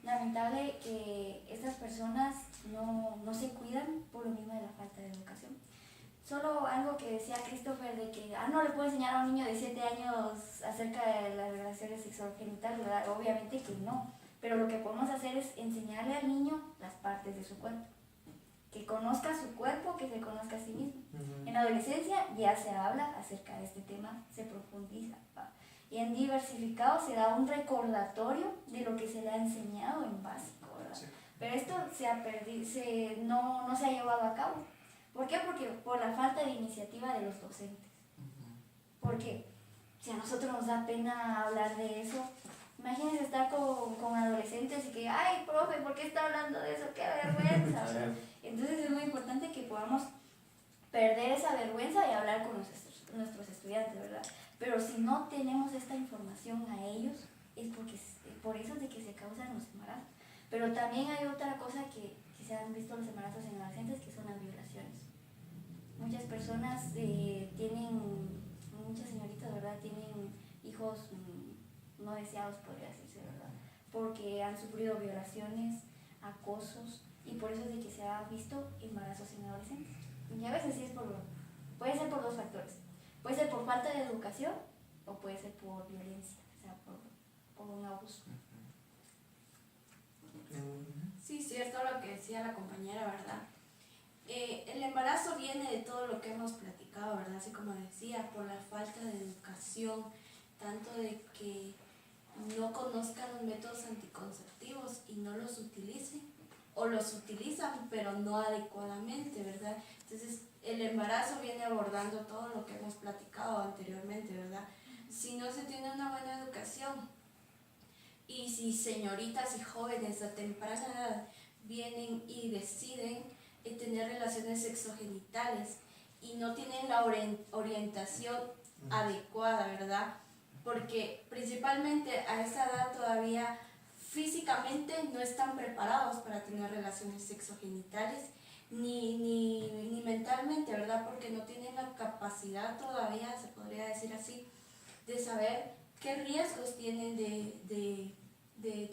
lamentable que estas personas no se cuidan por lo mismo de la falta de educación. Solo algo que decía Christopher de que no le puedo enseñar a un niño de 7 años acerca de las relaciones sexogenitales, ¿verdad? Obviamente que no, pero lo que podemos hacer es enseñarle al niño las partes de su cuerpo, que conozca su cuerpo, que se conozca a sí mismo. En la adolescencia ya se habla acerca de este tema, se profundiza, ¿va? Y en diversificado se da un recordatorio de lo que se le ha enseñado en básico, ¿verdad? Sí. Pero esto se ha perdido, no se ha llevado a cabo. ¿Por qué? Porque por la falta de iniciativa de los docentes. Porque si a nosotros nos da pena hablar de eso, imagínense estar con adolescentes y que, ay, profe, ¿por qué está hablando de eso? ¡Qué vergüenza! Entonces es muy importante que podamos perder esa vergüenza y hablar con nuestros estudiantes, ¿verdad? Pero si no tenemos esta información a ellos, es porque por eso es de que se causan los embarazos. Pero también hay otra cosa que se han visto los embarazos en adolescentes, que son las violaciones. Muchas personas muchas señoritas, ¿verdad? Tienen hijos no deseados, podría decirse, ¿verdad? Porque han sufrido violaciones, acosos, y por eso es de que se ha visto embarazos en adolescentes. Y a veces sí puede ser por 2 factores. Puede ser por falta de educación o puede ser por violencia, o sea, por un abuso. Sí, cierto lo que decía la compañera, ¿verdad? El embarazo viene de todo lo que hemos platicado, ¿verdad? Así como decía, por la falta de educación, tanto de que no conozcan los métodos anticonceptivos y no los utilicen, o los utilizan pero no adecuadamente, ¿verdad? Entonces el embarazo viene abordando todo lo que hemos platicado anteriormente, ¿verdad? Si no se tiene una buena educación y si señoritas y jóvenes a temprana edad vienen y deciden tener relaciones sexogenitales y no tienen la orientación adecuada, ¿verdad? Porque principalmente a esa edad todavía físicamente no están preparados para tener relaciones sexogenitales ni mentalmente, ¿verdad? Porque no tienen la capacidad todavía, se podría decir así, de saber qué riesgos tienen de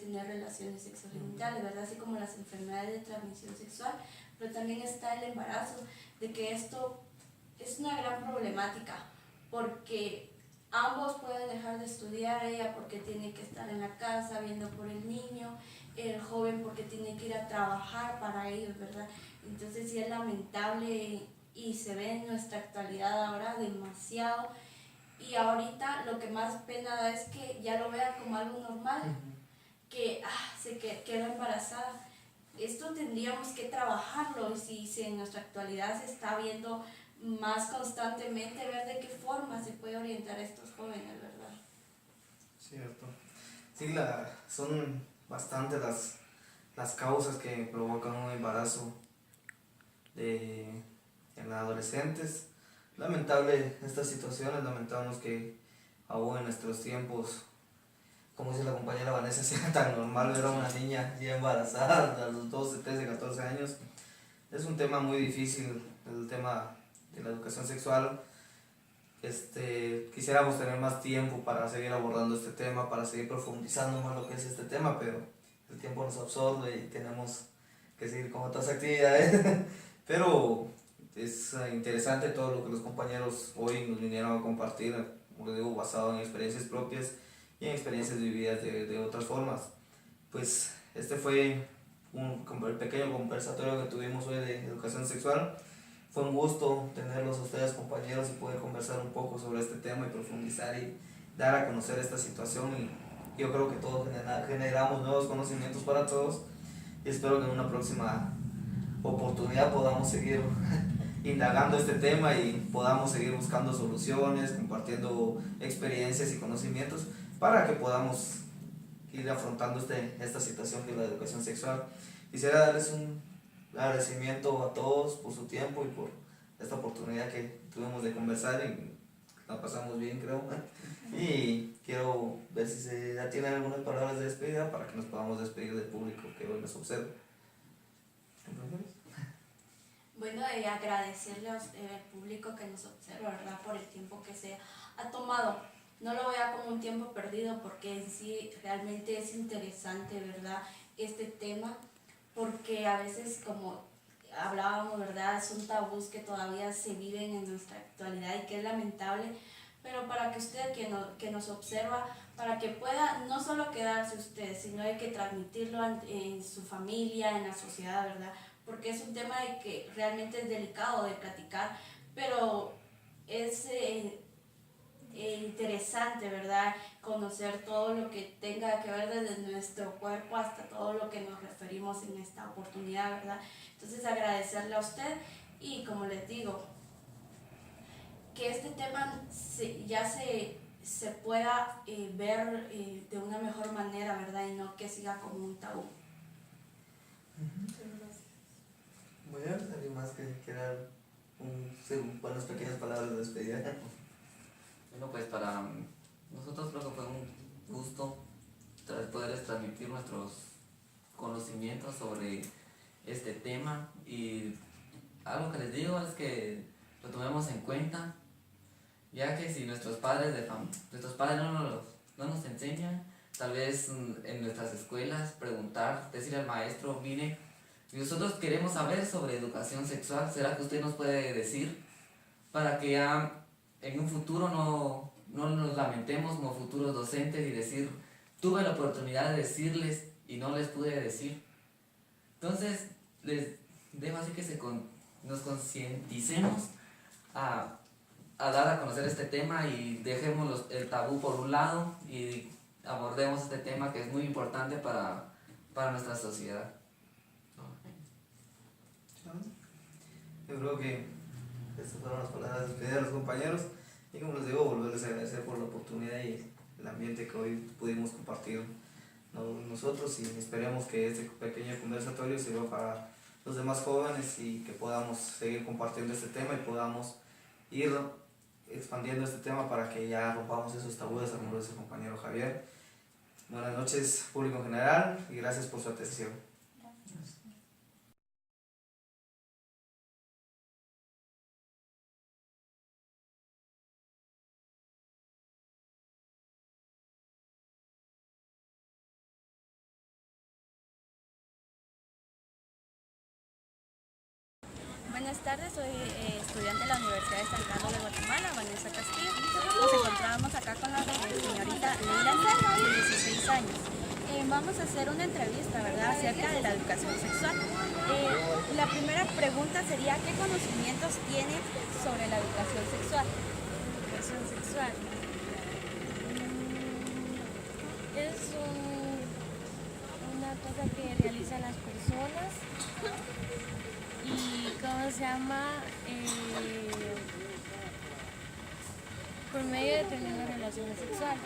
tener relaciones sexogenitales, ¿verdad? Así como las enfermedades de transmisión sexual, pero también está el embarazo, de que esto es una gran problemática, porque ambos pueden dejar de estudiar, ella porque tiene que estar en la casa viendo por el niño, el joven porque tiene que ir a trabajar para ellos, ¿verdad? Entonces sí es lamentable y se ve en nuestra actualidad ahora demasiado, y ahorita lo que más pena da es que ya lo vean como algo normal, que se quedó embarazada. Esto tendríamos que trabajarlo, y si en nuestra actualidad se está viendo más constantemente, ver de qué forma se puede orientar a estos jóvenes, ¿verdad? Cierto. Sí, son bastantes las causas que provocan un embarazo en adolescentes. Lamentable estas situaciones, lamentamos que aún en nuestros tiempos, como dice la compañera Vanessa, sea tan normal ver a una niña ya embarazada a los 12, 13, 14 años. Es un tema muy difícil, el tema de la educación sexual. Quisiéramos tener más tiempo para seguir abordando este tema, para seguir profundizando más lo que es este tema, pero el tiempo nos absorbe y tenemos que seguir con otras actividades. Pero es interesante todo lo que los compañeros hoy nos vinieron a compartir, como les digo, basado en experiencias propias y en experiencias vividas de otras formas. Pues este fue el pequeño conversatorio que tuvimos hoy de educación sexual. Fue un gusto tenerlos a ustedes, compañeros, y poder conversar un poco sobre este tema y profundizar y dar a conocer esta situación. Y yo creo que todos generamos nuevos conocimientos para todos, y espero que en una próxima oportunidad podamos seguir indagando este tema y podamos seguir buscando soluciones, compartiendo experiencias y conocimientos para que podamos ir afrontando esta situación de la educación sexual. Quisiera darles un agradecimiento a todos por su tiempo y por esta oportunidad que tuvimos de conversar, y la pasamos bien, creo. Y quiero ver si se tienen algunas palabras de despedida para que nos podamos despedir del público que hoy nos observa. Bueno, agradecerle al público que nos observa, ¿verdad?, por el tiempo que se ha tomado. No lo vea como un tiempo perdido, porque en sí realmente es interesante, ¿verdad?, este tema, porque a veces, como hablábamos, ¿verdad? Son tabús que todavía se viven en nuestra actualidad y que es lamentable, pero para que usted que nos observa, para que pueda no solo quedarse usted, sino hay que transmitirlo en su familia, en la sociedad, ¿verdad? Porque es un tema de que realmente es delicado de platicar, pero es interesante, ¿verdad? Conocer todo lo que tenga que ver desde nuestro cuerpo hasta todo lo que nos referimos en esta oportunidad, ¿verdad? Entonces agradecerle a usted y como les digo, que este tema ya se pueda ver de una mejor manera, ¿verdad? Y no que siga como un tabú. Muy bien, ¿alguien más que quiera unas pequeñas palabras de despedida? Bueno, pues para nosotros creo que fue un gusto poderles transmitir nuestros conocimientos sobre este tema, y algo que les digo es que lo tomemos en cuenta, ya que si nuestros padres no nos enseñan, tal vez en nuestras escuelas preguntar, decirle al maestro, mire, nosotros queremos saber sobre educación sexual, ¿será que usted nos puede decir? Para que ya en un futuro no nos lamentemos como futuros docentes y decir, tuve la oportunidad de decirles y no les pude decir. Entonces, les dejo así que nos concienticemos a dar a conocer este tema y dejemos el tabú por un lado y abordemos este tema que es muy importante para nuestra sociedad. Yo creo que estas fueron las palabras de despedida de los compañeros, y como les digo, volverles a agradecer por la oportunidad y el ambiente que hoy pudimos compartir nosotros, y esperemos que este pequeño conversatorio sirva para los demás jóvenes y que podamos seguir compartiendo este tema y podamos ir expandiendo este tema para que ya rompamos esos tabúes, como lo dice el compañero Javier. Buenas noches, público en general, y gracias por su atención. Buenas tardes, soy estudiante de la Universidad de San Carlos de Guatemala, Vanessa Castillo. Nos encontramos acá con la señorita Leila, de 16 años. Vamos a hacer una entrevista, ¿verdad?, acerca de la educación sexual. La primera pregunta sería, ¿qué conocimientos tiene sobre la educación sexual? Educación sexual. Es una cosa que realizan las personas y, ¿cómo se llama? Por medio de tener relaciones sexuales.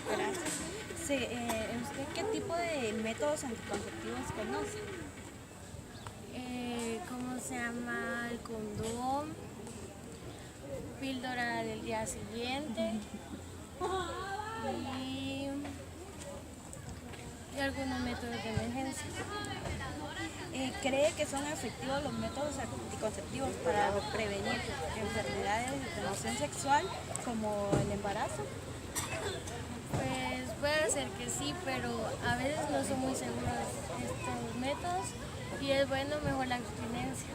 Gracias. ¿Usted qué tipo de métodos anticonceptivos conoce? ¿Cómo se llama? El condón, píldora del día siguiente y algunos métodos de emergencia. ¿Cree que son efectivos los métodos anticonceptivos para prevenir enfermedades de transmisión sexual como el embarazo? Pues puede ser que sí, pero a veces no son muy seguros estos métodos y es bueno mejor la abstinencia.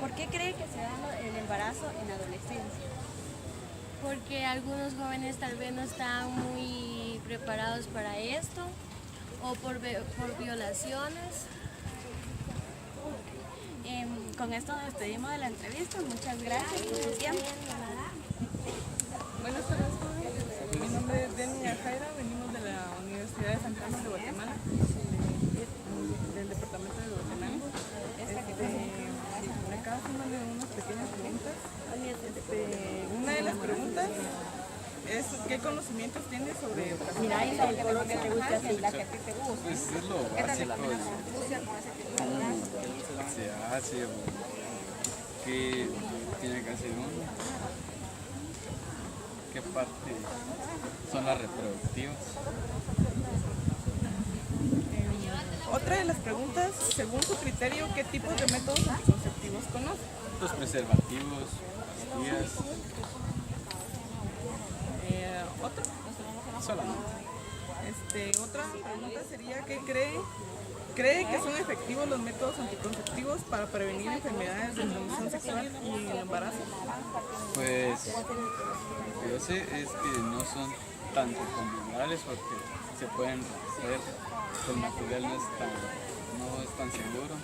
¿Por qué cree que se da el embarazo en la adolescencia? Porque algunos jóvenes tal vez no están muy preparados para esto, o por violaciones. Con esto nos despedimos de la entrevista. Muchas gracias por su tiempo. Buenas tardes, mi nombre es Denny Ajaira, venimos de la Universidad de San Carlos de Guatemala, del departamento de Guatemala. Acá haciéndole unas pequeñas preguntas. Una de las preguntas es ¿qué conocimientos tienes sobre educación? Mira, y sobre lo que te gusta hacer, la que a ti te gusta. Pues es lo básico, cómo se hace, o qué tiene que hacer uno, qué parte son las reproductivas. Otra de las preguntas, según su criterio, ¿qué tipos de métodos anticonceptivos conoce? Los preservativos, pastillas. ¿Otra? Solamente. Otra pregunta sería, ¿qué cree ¿Cree que son efectivos los métodos anticonceptivos para prevenir enfermedades de transmisión sexual y el embarazo? Pues lo que yo sé es que no son tan recomendables porque se pueden romper, el material no es tan seguro.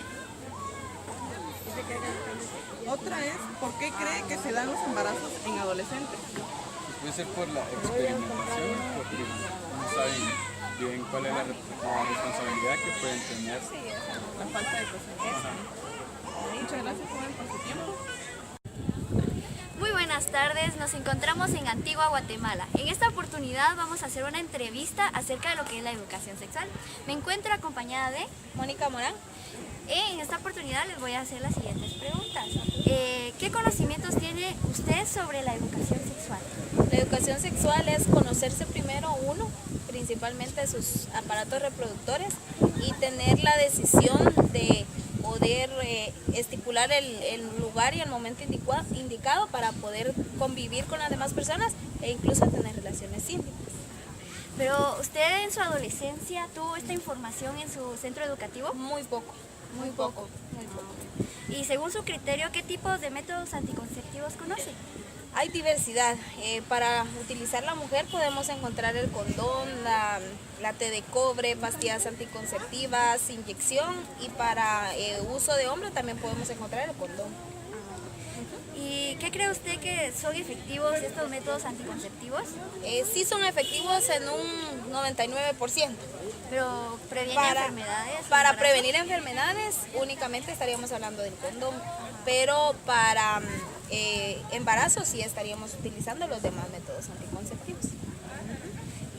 Otra es, ¿por qué cree que se dan los embarazos en adolescentes? Pues puede ser por la experimentación, porque no saben bien cuál es la responsabilidad que pueden tener. La falta de conciencia. Muchas gracias, joven, por su tiempo. Muy buenas tardes, nos encontramos en Antigua Guatemala. En esta oportunidad vamos a hacer una entrevista acerca de lo que es la educación sexual. Me encuentro acompañada de Mónica Morán. En esta oportunidad les voy a hacer las siguientes preguntas. ¿Qué conocimientos tiene usted sobre la educación sexual? La educación sexual es conocerse primero uno, principalmente sus aparatos reproductores, y tener la decisión de poder estipular el lugar y el momento indicado para poder convivir con las demás personas e incluso tener relaciones íntimas. Pero usted en su adolescencia tuvo esta información en su centro educativo? Muy poco. Muy poco. Y según su criterio, ¿qué tipos de métodos anticonceptivos conoce? Hay diversidad. Para utilizar la mujer podemos encontrar el condón, la T de cobre, pastillas anticonceptivas, inyección, y para uso de hombre también podemos encontrar el condón. ¿Y qué cree usted que son efectivos estos métodos anticonceptivos? Sí son efectivos en un 99%. Pero ¿previenen enfermedades? Para prevenir enfermedades únicamente estaríamos hablando del condón, pero para embarazo sí estaríamos utilizando los demás métodos anticonceptivos.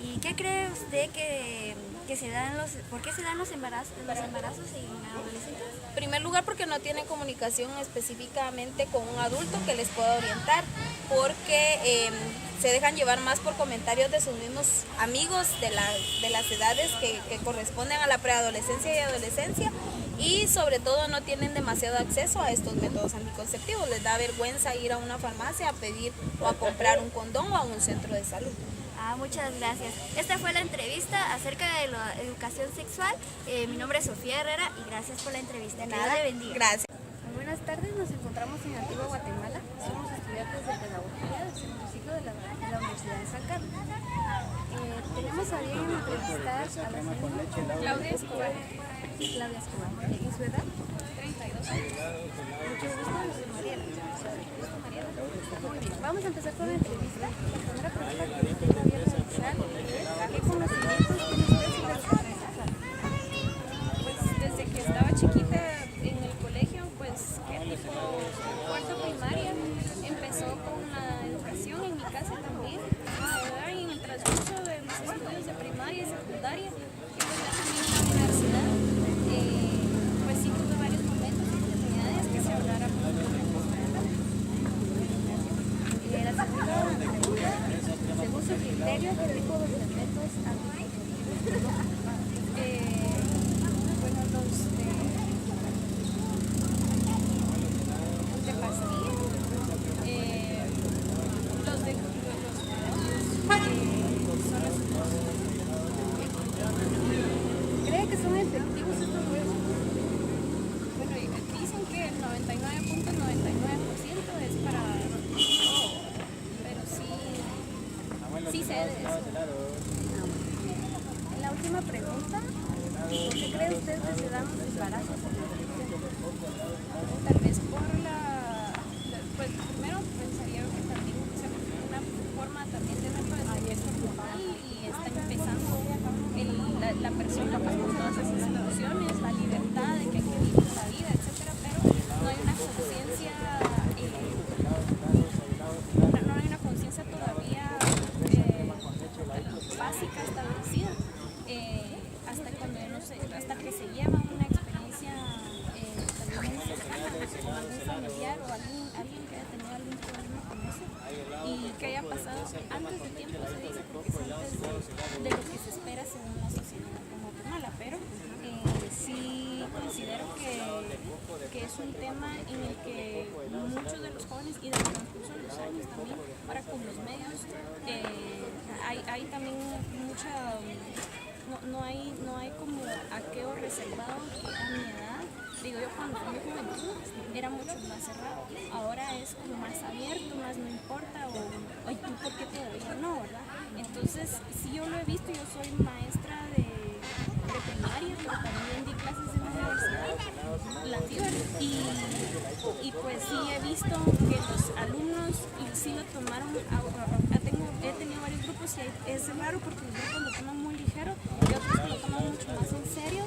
¿Y qué cree usted que se dan por qué se dan los embarazos en adolescentes? En primer lugar, porque no tienen comunicación específicamente con un adulto que les pueda orientar, porque se dejan llevar más por comentarios de sus mismos amigos de las edades que corresponden a la preadolescencia y adolescencia, y sobre todo no tienen demasiado acceso a estos métodos anticonceptivos. Les da vergüenza ir a una farmacia a pedir o a comprar un condón o a un centro de salud. Muchas gracias. Esta fue la entrevista acerca de la educación sexual. Mi nombre es Sofía Herrera y gracias por la entrevista. Dios le bendiga. Gracias. Muy buenas tardes, nos encontramos en Antigua Guatemala. Somos estudiantes de Pedagogía del segundo ciclo de la Universidad de San Carlos. Tenemos a bien entrevistar a la señora Claudia Escobar. Claudia Escobar. ¿Y su edad? 32 años. Mucho gusto, yo soy Mariela. Muy bien, vamos a empezar con la entrevista. La primera pregunta que usted había realizar es ¿qué conocimientos tiene usted sobre la educación sexual? Pues desde que estaba chiquita en el colegio, pues que tipo cuarto primaria, empezó con la educación en mi casa también, ¿verdad? Y en el transcurso de mis estudios de primaria y secundaria, y pues ya también en la universidad, pues sí tuve varios momentos y oportunidades que se hablara con La segunda pregunta, según su criterio, ¿qué tipo de métodos anticonceptivos? Bueno, los de pastillas, los de ¿Cree que son efectivos estos métodos? Bueno, dicen que el 99.99% es para todo, pero sí sé de eso. En la última pregunta, ¿por qué cree usted que se dan los embarazos? Tal vez por pues primero pensaría que también es una forma también de reproducción hormonal y está empezando la persona pues, con todas esas emociones, la libertad de que hay que vivir la vida, etcétera, pero no hay una conciencia todavía básica establecida hasta que se lleva una experiencia también muy cercana con algún familiar o alguien que haya tenido algún problema con eso y que haya pasado antes de tiempo, se dice, porque es antes de lo que se espera según la sociedad como Guatemala, pero sí considero que es un tema en el que muchos de los jóvenes y del transcurso de los años también, ahora con los medios, hay también no hay como aquello reservado que a mi edad, digo yo cuando fui juventud, era mucho más cerrado. Ahora es como más abierto, más no importa, o ¿y tú por qué todavía no, verdad? Entonces, sí, yo lo he visto, yo soy maestra de primaria, pero también di clases en la universidad, la FIBER, y pues sí he visto que los alumnos sí lo tomaron, he tenido varios grupos y es raro porque los grupos lo toman muy ligero y otros que lo toman mucho más en serio,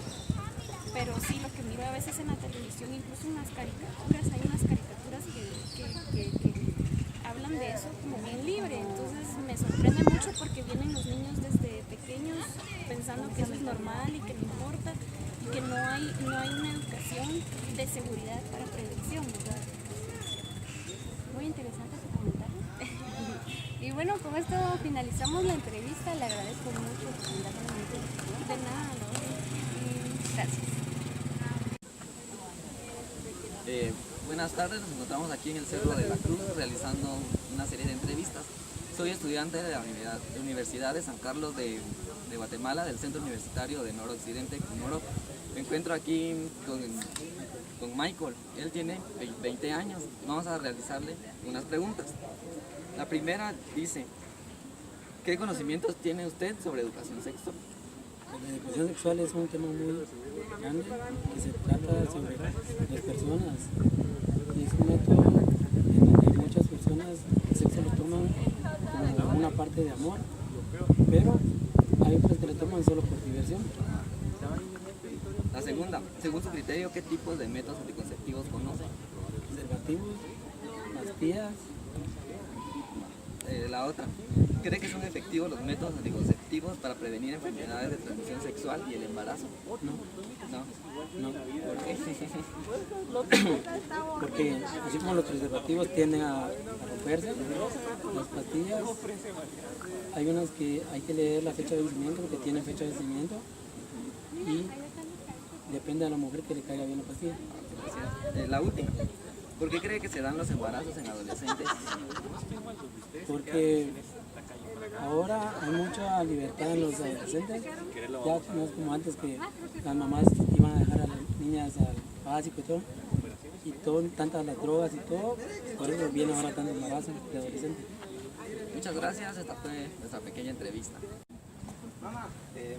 pero sí lo que miro a veces en la televisión, incluso en las caricaturas, hay unas caricaturas que hablan de eso como bien libre, entonces me sorprende mucho porque vienen los niños desde pequeños pensando que eso es normal y que no importa y que no hay una educación de seguridad para prevención, ¿verdad? Muy interesante su comentario. Y bueno, con esto finalizamos la entrevista, le agradezco mucho por darme la entrevista. De nada, ¿no? Gracias. Buenas tardes, nos encontramos aquí en el Cerro de la Cruz realizando una serie de entrevistas. Soy estudiante de la Universidad de San Carlos de Guatemala, del Centro Universitario de Noroccidente, Comoro. Me encuentro aquí con Michael, él tiene 20 años. Vamos a realizarle unas preguntas. La primera dice, ¿qué conocimientos tiene usted sobre educación sexual? La educación sexual es un tema muy grande que se trata sobre las personas. Es un método en donde muchas personas el sexo lo toman como una parte de amor, pero hay otras que lo toman solo por diversión. La segunda, según su criterio, ¿qué tipos de métodos anticonceptivos conoce? Preservativos, pastillas. La otra, ¿cree que son efectivos los métodos anticonceptivos para prevenir enfermedades de transmisión sexual y el embarazo? No. ¿Por qué? Porque así como los preservativos tienden a romperse, las pastillas, hay unas que hay que leer la fecha de vencimiento porque tienen fecha de vencimiento y depende de la mujer que le caiga bien la pastilla. La última, ¿por qué cree que se dan los embarazos en adolescentes? Porque ahora hay mucha libertad en los adolescentes, ya no es como antes que las mamás iban a dejar a las niñas al básico y todo, tantas las drogas y todo, por eso viene ahora tanto embarazo de adolescentes. Muchas gracias, esta fue nuestra pequeña entrevista.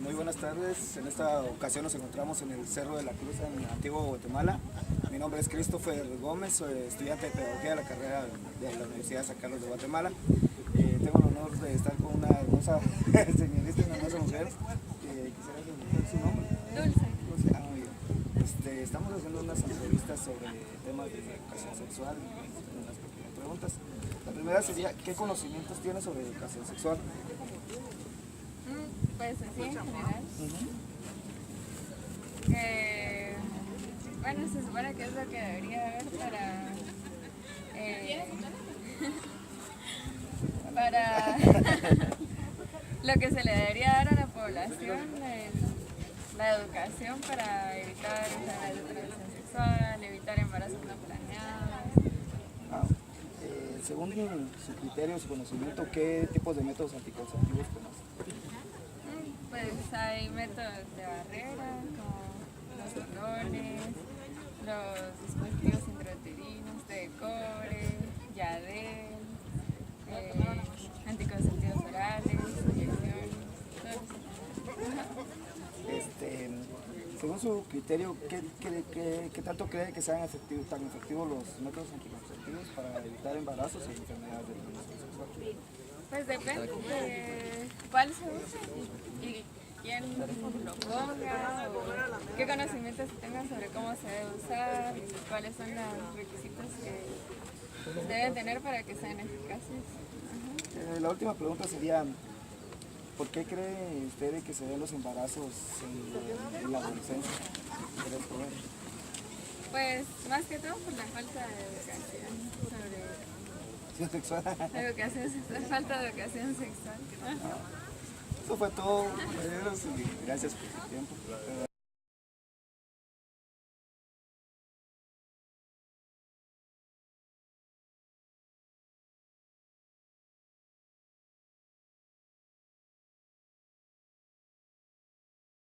Muy buenas tardes, en esta ocasión nos encontramos en el Cerro de la Cruz en Antigua Guatemala. Mi nombre es Christopher Gómez, soy estudiante de Pedagogía de la carrera de la Universidad de San Carlos de Guatemala. Tengo el honor de estar con una hermosa señorita, una hermosa mujer. Quisiera preguntar su nombre. Dulce. Muy bien. Estamos haciendo unas entrevistas sobre temas de educación sexual, unas pequeñas preguntas. La primera sería, ¿qué conocimientos tiene sobre educación sexual? Pues así en general. Bueno, se supone que es lo que debería haber para lo que se le debería dar a la población, la educación para evitar enfermedades de transmisión sexual, evitar embarazos no planeados. Según su criterio, su conocimiento, ¿qué tipos de métodos anticonceptivos conoce? Pues hay métodos de barrera, como los condones, los dispositivos intrauterinos de cobre, Yadel, anticonceptivos orales, inyecciones, todo eso. Según su criterio, ¿qué tanto cree que sean tan efectivos los métodos anticonceptivos para evitar embarazos y enfermedades de transmisión sexual? Pues depende de cuál se use y quién lo ponga, o qué conocimientos tengan sobre cómo se debe usar, y cuáles son los requisitos que deben tener para que sean eficaces. La última pregunta sería, ¿por qué cree usted que se den los embarazos en la adolescencia? Pues más que todo por la falta de educación sobre sexual. Falta de educación sexual. Eso fue todo, compañeros, y gracias por su tiempo.